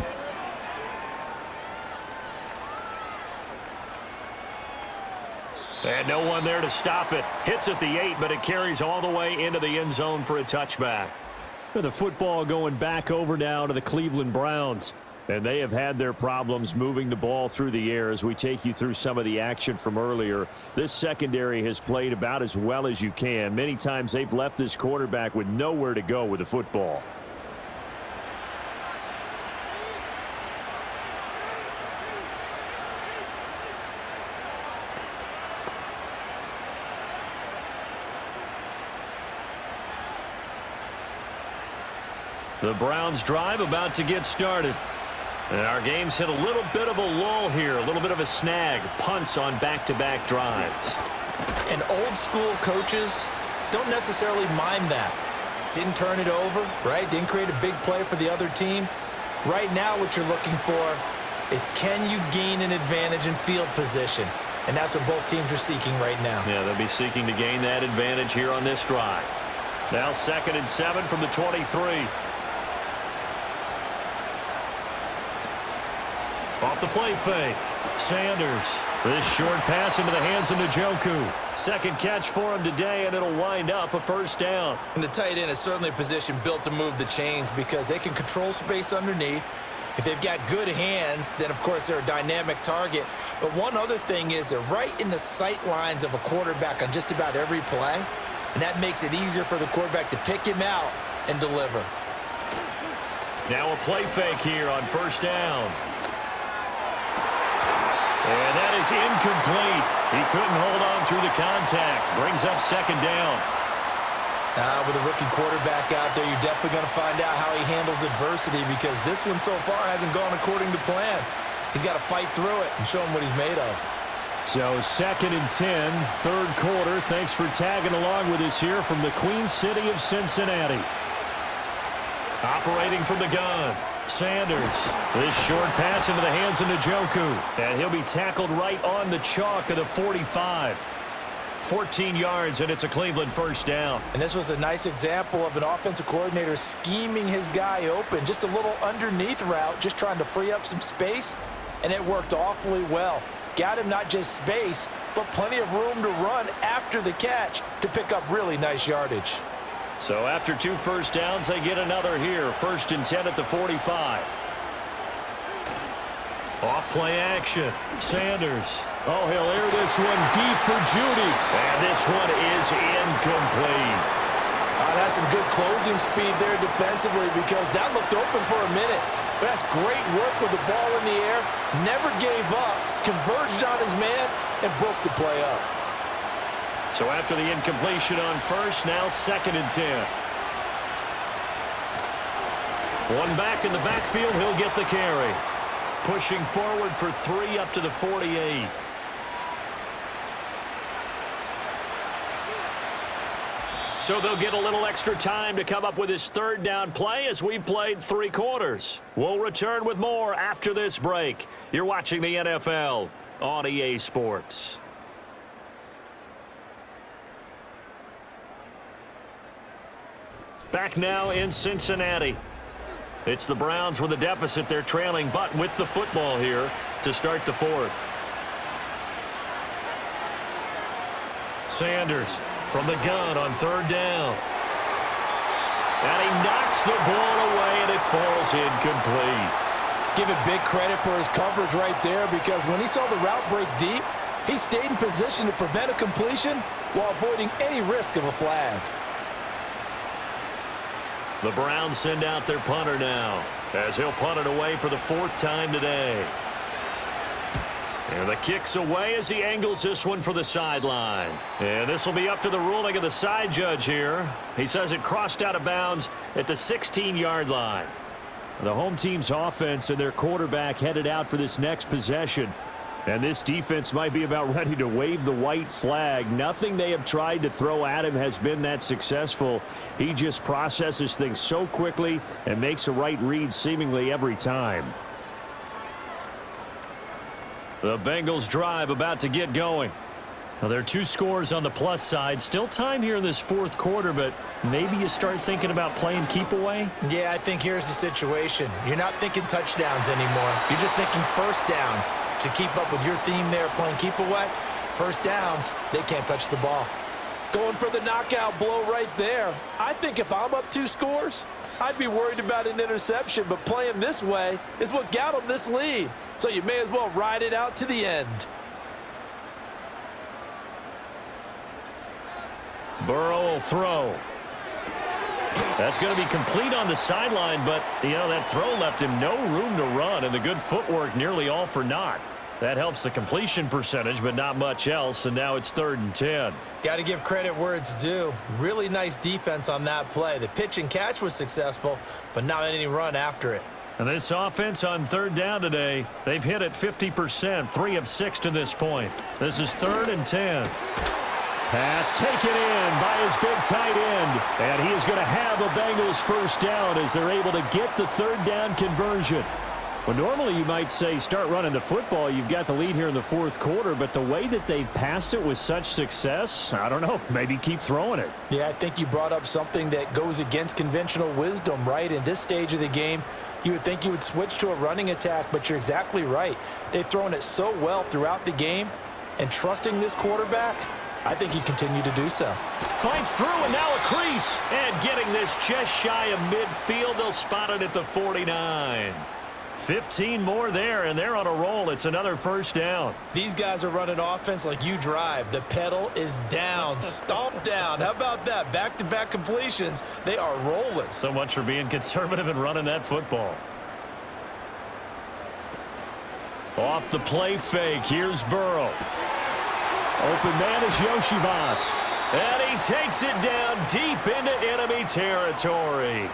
And no one there to stop it. Hits at the 8, but it carries all the way into the end zone for a touchback. The football going back over now to the Cleveland Browns. And they have had their problems moving the ball through the air as we take you through some of the action from earlier. This secondary has played about as well as you can. Many times they've left this quarterback with nowhere to go with the football. The Browns drive about to get started. And our game's hit a little bit of a lull here, a little bit of a snag. Punts on back-to-back drives. And old school coaches don't necessarily mind that. Didn't turn it over, right? Didn't create a big play for the other team. Right now what you're looking for is, can you gain an advantage in field position? And that's what both teams are seeking right now. Yeah, they'll be seeking to gain that advantage here on this drive. Now 2nd and 7 from the 23. Off the play fake. Sanders. This short pass into the hands of Njoku. Second catch for him today, and it'll wind up a first down. And the tight end is certainly a position built to move the chains because they can control space underneath. If they've got good hands, then, of course, they're a dynamic target. But one other thing is they're right in the sight lines of a quarterback on just about every play, and that makes it easier for the quarterback to pick him out and deliver. Now a play fake here on first down. And that is incomplete. He couldn't hold on through the contact. Brings up second down. With a rookie quarterback out there, you're definitely going to find out how he handles adversity because this one so far hasn't gone according to plan. He's got to fight through it and show him what he's made of. So 2nd and 10, third quarter. Thanks for tagging along with us here from the Queen City of Cincinnati. Operating from the gun, Sanders. This short pass into the hands of Njoku. And he'll be tackled right on the chalk of the 45. 14 yards, and it's a Cleveland first down. And this was a nice example of an offensive coordinator scheming his guy open. Just a little underneath route, just trying to free up some space, and it worked awfully well. Got him not just space, but plenty of room to run after the catch to pick up really nice yardage. So after 2 first downs, they get another here. 1st and 10 at the 45. Off play action. Sanders. Oh, he'll air this one deep for Judy. And this one is incomplete. That's some good closing speed there defensively because that looked open for a minute. But that's great work with the ball in the air. Never gave up. Converged on his man and broke the play up. So after the incompletion on first, now 2nd and 10. One back in the backfield, he'll get the carry. Pushing forward for 3 up to the 48. So they'll get a little extra time to come up with his 3rd down play as we've played 3 quarters. We'll return with more after this break. You're watching the NFL on EA Sports. Back now in Cincinnati. It's the Browns with a deficit. They're trailing, but with the football here to start the 4th. Sanders from the gun on 3rd down. And he knocks the ball away, and it falls incomplete. Give it big credit for his coverage right there because when he saw the route break deep, he stayed in position to prevent a completion while avoiding any risk of a flag. The Browns send out their punter now as he'll punt it away for the 4th time today. And the kick's away as he angles this one for the sideline. And this will be up to the ruling of the side judge here. He says it crossed out of bounds at the 16-yard line. The home team's offense and their quarterback headed out for this next possession. And this defense might be about ready to wave the white flag. Nothing they have tried to throw at him has been that successful. He just processes things so quickly and makes a right read seemingly every time. The Bengals drive about to get going. Now, there are 2 scores on the plus side. Still time here in this 4th quarter, but maybe you start thinking about playing keep away? Yeah, I think here's the situation. You're not thinking touchdowns anymore. You're just thinking first downs. To keep up with your theme there, playing keep away, first downs, they can't touch the ball. Going for the knockout blow right there. I think if I'm up 2 scores, I'd be worried about an interception, but playing this way is what got them this lead. So you may as well ride it out to the end. Burrow will throw. That's going to be complete on the sideline, but, that throw left him no room to run, and the good footwork nearly all for naught. That helps the completion percentage, but not much else, and now it's 3rd and 10. Got to give credit where it's due. Really nice defense on that play. The pitch and catch was successful, but not any run after it. And this offense on 3rd down today, they've hit it 50%, 3 of 6 to this point. This is 3rd and 10. Pass taken in by his big tight end. And he is going to have a Bengals first down as they're able to get the third down conversion. Well, normally you might say start running the football. You've got the lead here in the fourth quarter, but the way that they've passed it with such success, I don't know, maybe keep throwing it. Yeah, I think you brought up something that goes against conventional wisdom, right? In this stage of the game, you would think you would switch to a running attack, but you're exactly right. They've thrown it so well throughout the game, and trusting this quarterback, I think he continued to do so. Fights through, and now a crease. And getting this just shy of midfield, they'll spot it at the 49. 15 more there, and they're on a roll. It's another first down. These guys are running offense like you drive. The pedal is down, stomp down. How about that? Back-to-back completions. They are rolling. So much for being conservative and running that football. Off the play fake, here's Burrow. Open man is Yoshivas. And he takes it down deep into enemy territory.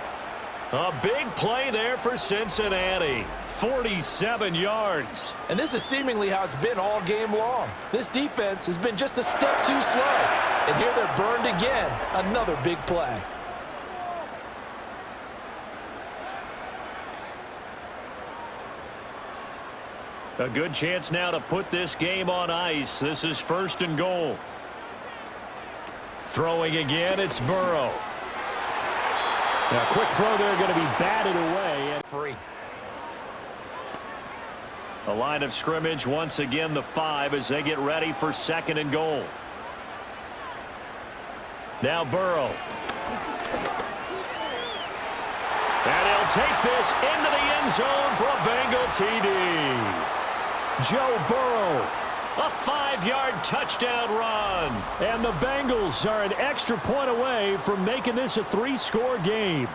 A big play there for Cincinnati. 47 yards. And this is seemingly how it's been all game long. This defense has been just a step too slow. And here they're burned again. Another big play. A good chance now to put this game on ice. This is first and goal. Throwing again, it's Burrow. Now, quick throw there, going to be batted away. And free. A line of scrimmage, once again the 5 as they get ready for second and goal. Now Burrow. And he'll take this into the end zone for a Bengal TD. Joe Burrow. A 5-yard touchdown run. And the Bengals are an extra point away from making this a 3-score game.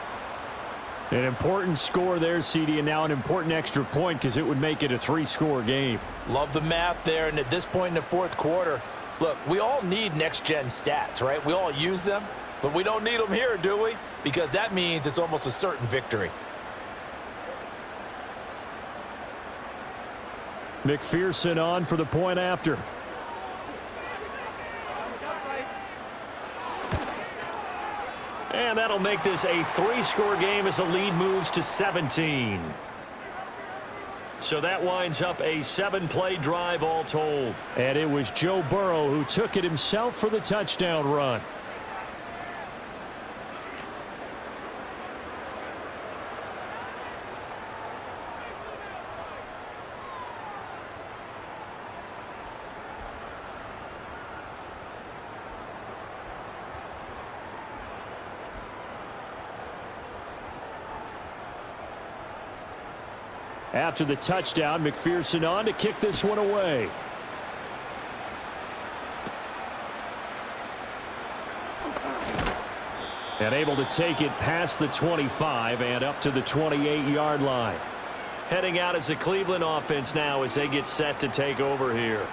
An important score there, CD, and now an important extra point because it would make it a 3-score game. Love the math there, and at this point in the fourth quarter, look, we all need next-gen stats, right? We all use them, but we don't need them here, do we? Because that means it's almost a certain victory. McPherson on for the point after. And that'll make this a 3-score game as the lead moves to 17. So that winds up a 7-play drive all told. And it was Joe Burrow who took it himself for the touchdown run. After the touchdown, McPherson on to kick this one away. And able to take it past the 25 and up to the 28-yard line. Heading out as the Cleveland offense now as they get set to take over here.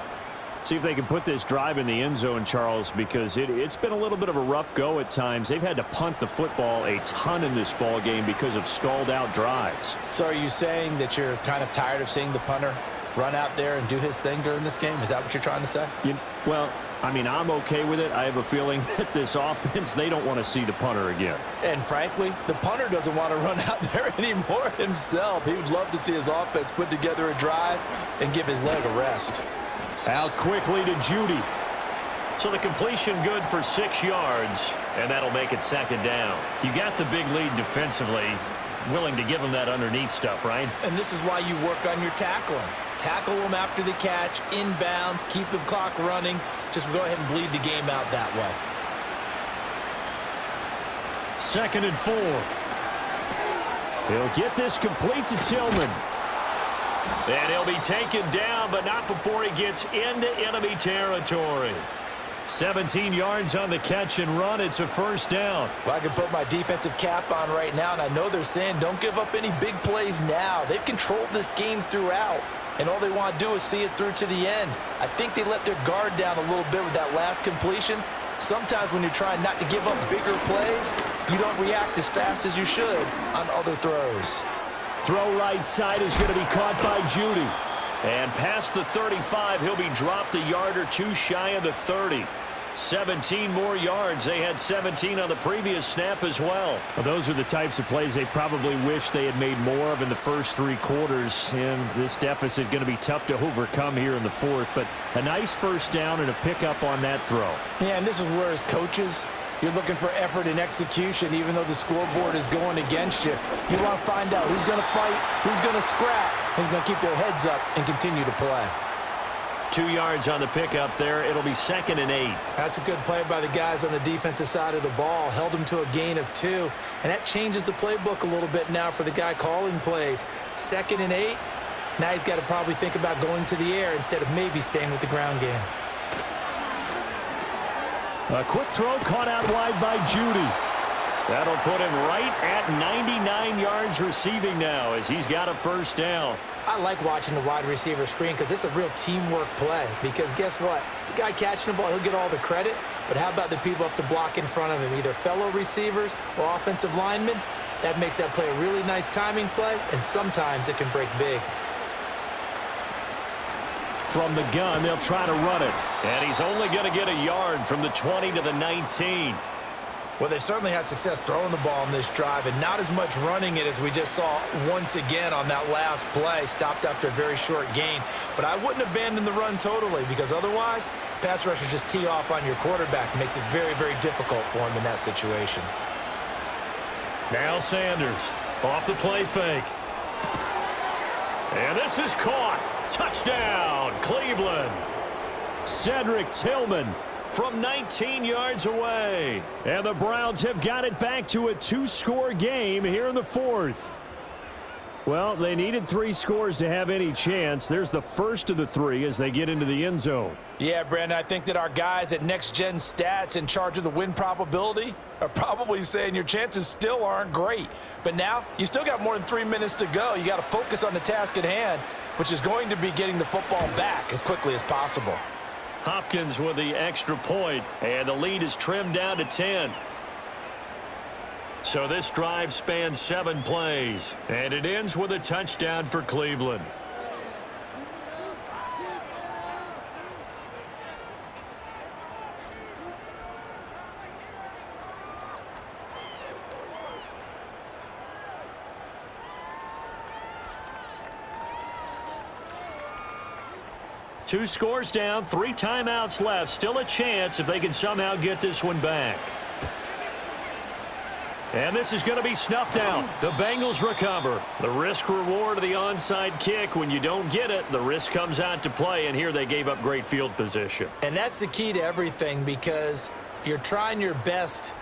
See if they can put this drive in the end zone, Charles, because it's been a little bit of a rough go at times. They've had to punt the football a ton in this ball game because of stalled out drives. So are you saying that you're kind of tired of seeing the punter run out there and do his thing during this game? Is that what you're trying to say? Well, I mean, I'm okay with it. I have a feeling that this offense, they don't want to see the punter again. And frankly, the punter doesn't want to run out there anymore himself. He would love to see his offense put together a drive and give his leg a rest. Out quickly to Judy. So the completion good for 6 yards, and that'll make it second down. You got the big lead defensively, willing to give them that underneath stuff, right? And this is why you work on your tackling. Tackle them after the catch, inbounds, keep the clock running. Just go ahead and bleed the game out that way. 2nd and 4. He'll get this complete to Tillman. And he'll be taken down, but not before he gets into enemy territory. 17 yards on the catch and run. It's a first down. Well, I can put my defensive cap on right now, and I know they're saying don't give up any big plays now. They've controlled this game throughout, and all they want to do is see it through to the end. I think they let their guard down a little bit with that last completion. Sometimes when you're trying not to give up bigger plays, you don't react as fast as you should on other throws. Throw right side is going to be caught by Judy. And past the 35, he'll be dropped a yard or two shy of the 30. 17 more yards. They had 17 on the previous snap as well. Those are the types of plays they probably wish they had made more of in the first 3 quarters. And this deficit going to be tough to overcome here in the fourth. But a nice first down and a pickup on that throw. Yeah, and this is where, as coaches, you're looking for effort and execution, even though the scoreboard is going against you. You want to find out who's going to fight, who's going to scrap, who's going to keep their heads up and continue to play. 2 yards on the pickup there. It'll be 2nd and 8. That's a good play by the guys on the defensive side of the ball. Held them to a gain of 2. And that changes the playbook a little bit now for the guy calling plays. 2nd and 8. Now he's got to probably think about going to the air instead of maybe staying with the ground game. A quick throw caught out wide by Judy. That'll put him right at 99 yards receiving now as he's got a first down. I like watching the wide receiver screen because it's a real teamwork play. Because guess what? The guy catching the ball, he'll get all the credit. But how about the people who have to block in front of him, either fellow receivers or offensive linemen? That makes that play a really nice timing play, and sometimes it can break big. From the gun, they'll try to run it. And he's only going to get a yard from the 20 to the 19. Well, they certainly had success throwing the ball in this drive, and not as much running it as we just saw once again on that last play. Stopped after a very short gain. But I wouldn't abandon the run totally, because otherwise, pass rushers just tee off on your quarterback. Makes it very, very difficult for him in that situation. Now Sanders off the play fake. And this is caught. Touchdown, Cleveland. Cedric Tillman from 19 yards away. And the Browns have got it back to a 2-score game here in the fourth. Well, they needed 3 scores to have any chance. There's the first of the 3 as they get into the end zone. Yeah, Brandon, I think that our guys at Next Gen Stats in charge of the win probability are probably saying your chances still aren't great. But now you still got more than 3 minutes to go. You got to focus on the task at hand, which is going to be getting the football back as quickly as possible. Hopkins with the extra point, and the lead is trimmed down to 10. So this drive spans 7 plays, and it ends with a touchdown for Cleveland. Two scores down, 3 timeouts left. Still a chance if they can somehow get this one back. And this is going to be snuffed out. The Bengals recover. The risk-reward of the onside kick. When you don't get it, the risk comes out to play, and here they gave up great field position. And that's the key to everything, because you're trying your best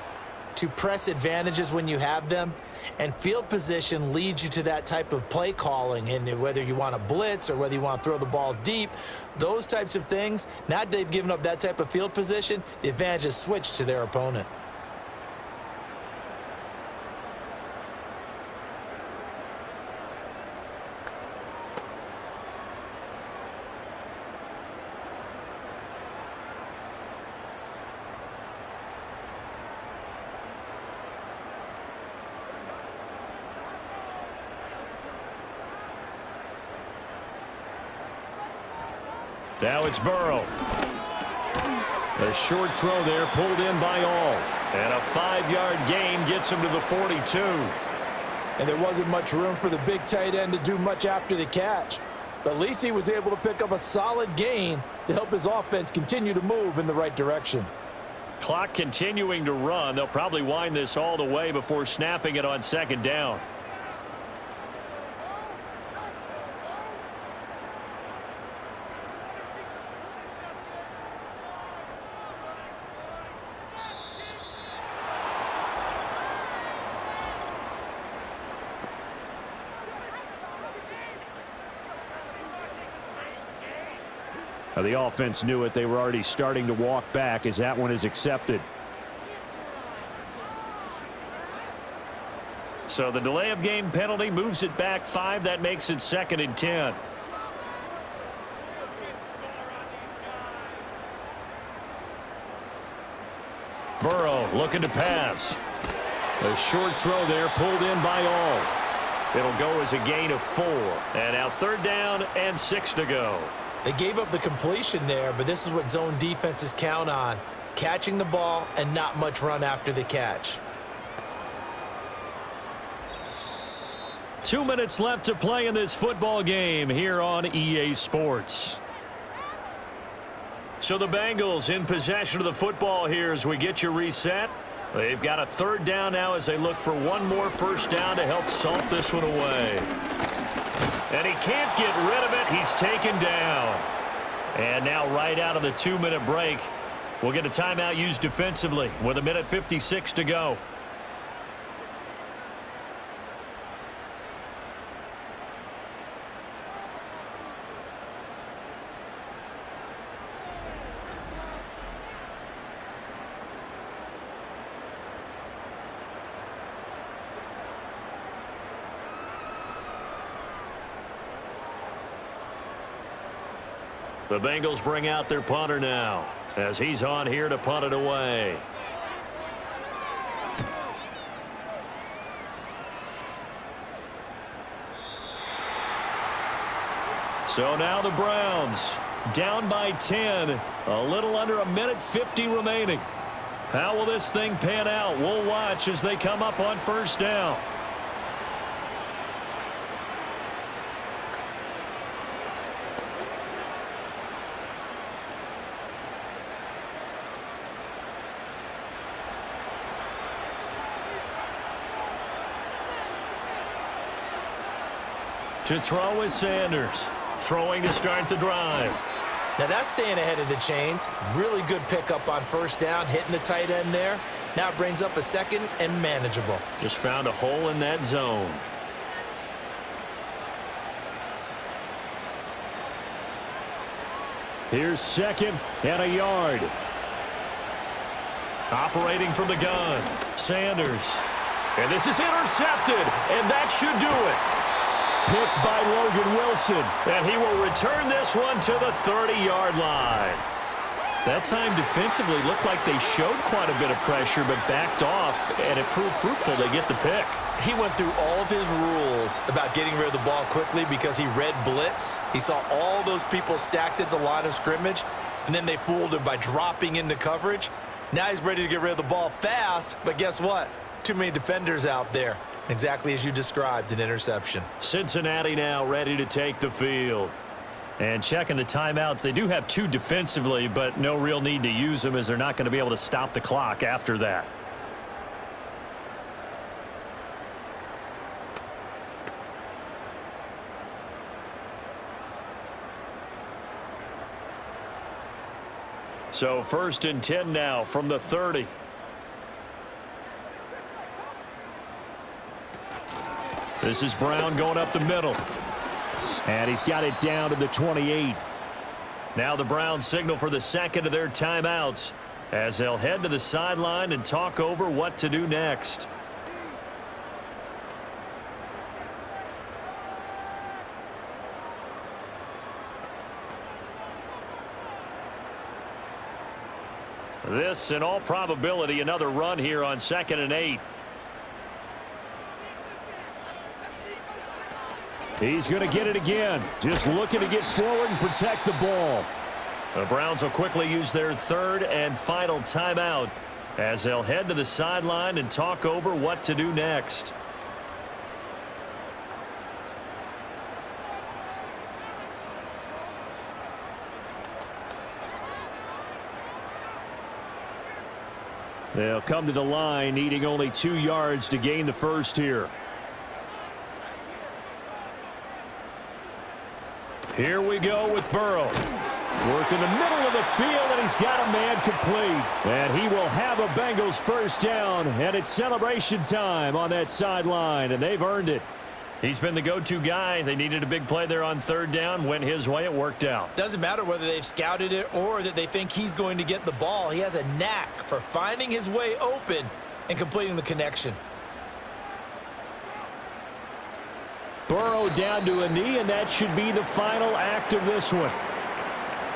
to press advantages when you have them, and field position leads you to that type of play calling. And whether you want to blitz or whether you want to throw the ball deep, those types of things, now that they've given up that type of field position, the advantage is switched to their opponent. Now it's Burrow. A short throw there pulled in by all. And a 5-yard gain gets him to the 42. And there wasn't much room for the big tight end to do much after the catch. But at least he was able to pick up a solid gain to help his offense continue to move in the right direction. Clock continuing to run. They'll probably wind this all the way before snapping it on 2nd down. The offense knew it. They were already starting to walk back as that one is accepted. So the delay of game penalty moves it back 5. That makes it 2nd and 10. Burrow looking to pass. A short throw there pulled in by all. It'll go as a gain of 4. And now 3rd down and 6 to go. They gave up the completion there, but this is what zone defenses count on. catching the ball and not much run after the catch. 2 minutes left to play in this football game here on EA Sports. So the Bengals in possession of the football here as we get you reset. They've got a third down now as they look for one more first down to help salt this one away. And he can't get rid of it. He's taken down. And now right out of the 2-minute break, we'll get a timeout used defensively with 1:56 to go. The Bengals bring out their punter now as he's on here to punt it away. So now the Browns down by 10, a little under 1:50 remaining. How will this thing pan out? We'll watch as they come up on first down. To throw is Sanders. Throwing to start the drive. Now that's staying ahead of the chains. Really good pickup on first down, hitting the tight end there. Now it brings up a second and manageable. Just found a hole in that zone. Here's second and a yard. Operating from the gun. Sanders. And this is intercepted, and that should do it. Picked by Logan Wilson, and he will return this one to the 30-yard line. That time defensively looked like they showed quite a bit of pressure, but backed off, and it proved fruitful. They get the pick. He went through all of his rules about getting rid of the ball quickly because he read blitz. He saw all those people stacked at the line of scrimmage, and then they fooled him by dropping into coverage. Now he's ready to get rid of the ball fast, but guess what? Too many defenders out there. Exactly as you described, an interception. Cincinnati now ready to take the field. And checking the timeouts, they do have 2 defensively, but no real need to use them as they're not going to be able to stop the clock after that. So 1st and 10 now from the 30. This is Brown going up the middle. And he's got it down to the 28. Now the Browns signal for the second of their timeouts as they'll head to the sideline and talk over what to do next. This, in all probability, another run here on 2nd and 8. He's going to get it again. Just looking to get forward and protect the ball. The Browns will quickly use their 3rd and final timeout as they'll head to the sideline and talk over what to do next. They'll come to the line needing only 2 yards to gain the first here. Here we go with Burrow. Work in the middle of the field, and he's got a man complete. And he will have a Bengals first down, and it's celebration time on that sideline, and they've earned it. He's been the go-to guy. They needed a big play there on 3rd down. Went his way. It worked out. Doesn't matter whether they've scouted it or that they think he's going to get the ball. He has a knack for finding his way open and completing the connection. Burrow down to a knee, and that should be the final act of this one.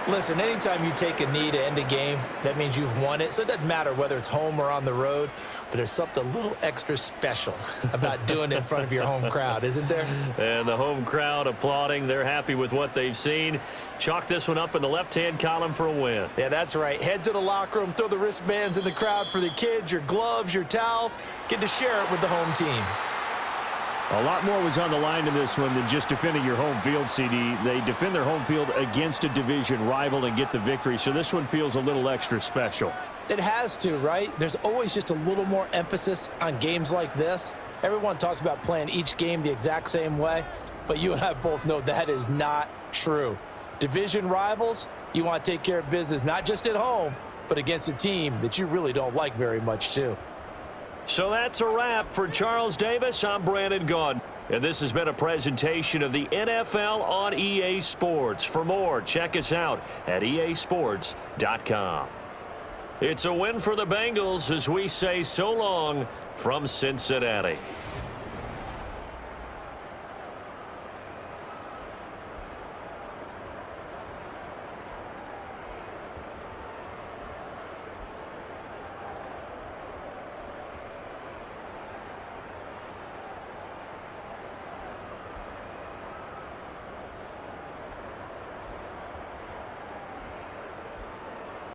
Listen, anytime you take a knee to end a game, that means you've won it. So it doesn't matter whether it's home or on the road, but there's something a little extra special about doing it in front of your home crowd, isn't there? And the home crowd applauding. They're happy with what they've seen. Chalk this one up in the left-hand column for a win. Yeah, that's right. Head to the locker room, throw the wristbands in the crowd for the kids, your gloves, your towels. Get to share it with the home team. A lot more was on the line in this one than just defending your home field, CD. They defend their home field against a division rival and get the victory, so this one feels a little extra special. It has to, right? There's always just a little more emphasis on games like this. Everyone talks about playing each game the exact same way, but you and I both know that is not true. Division rivals, you want to take care of business not just at home, but against a team that you really don't like very much, too. So that's a wrap for Charles Davis. I'm Brandon Gaudin, and this has been a presentation of the NFL on EA Sports. For more, check us out at easports.com. It's a win for the Bengals as we say so long from Cincinnati.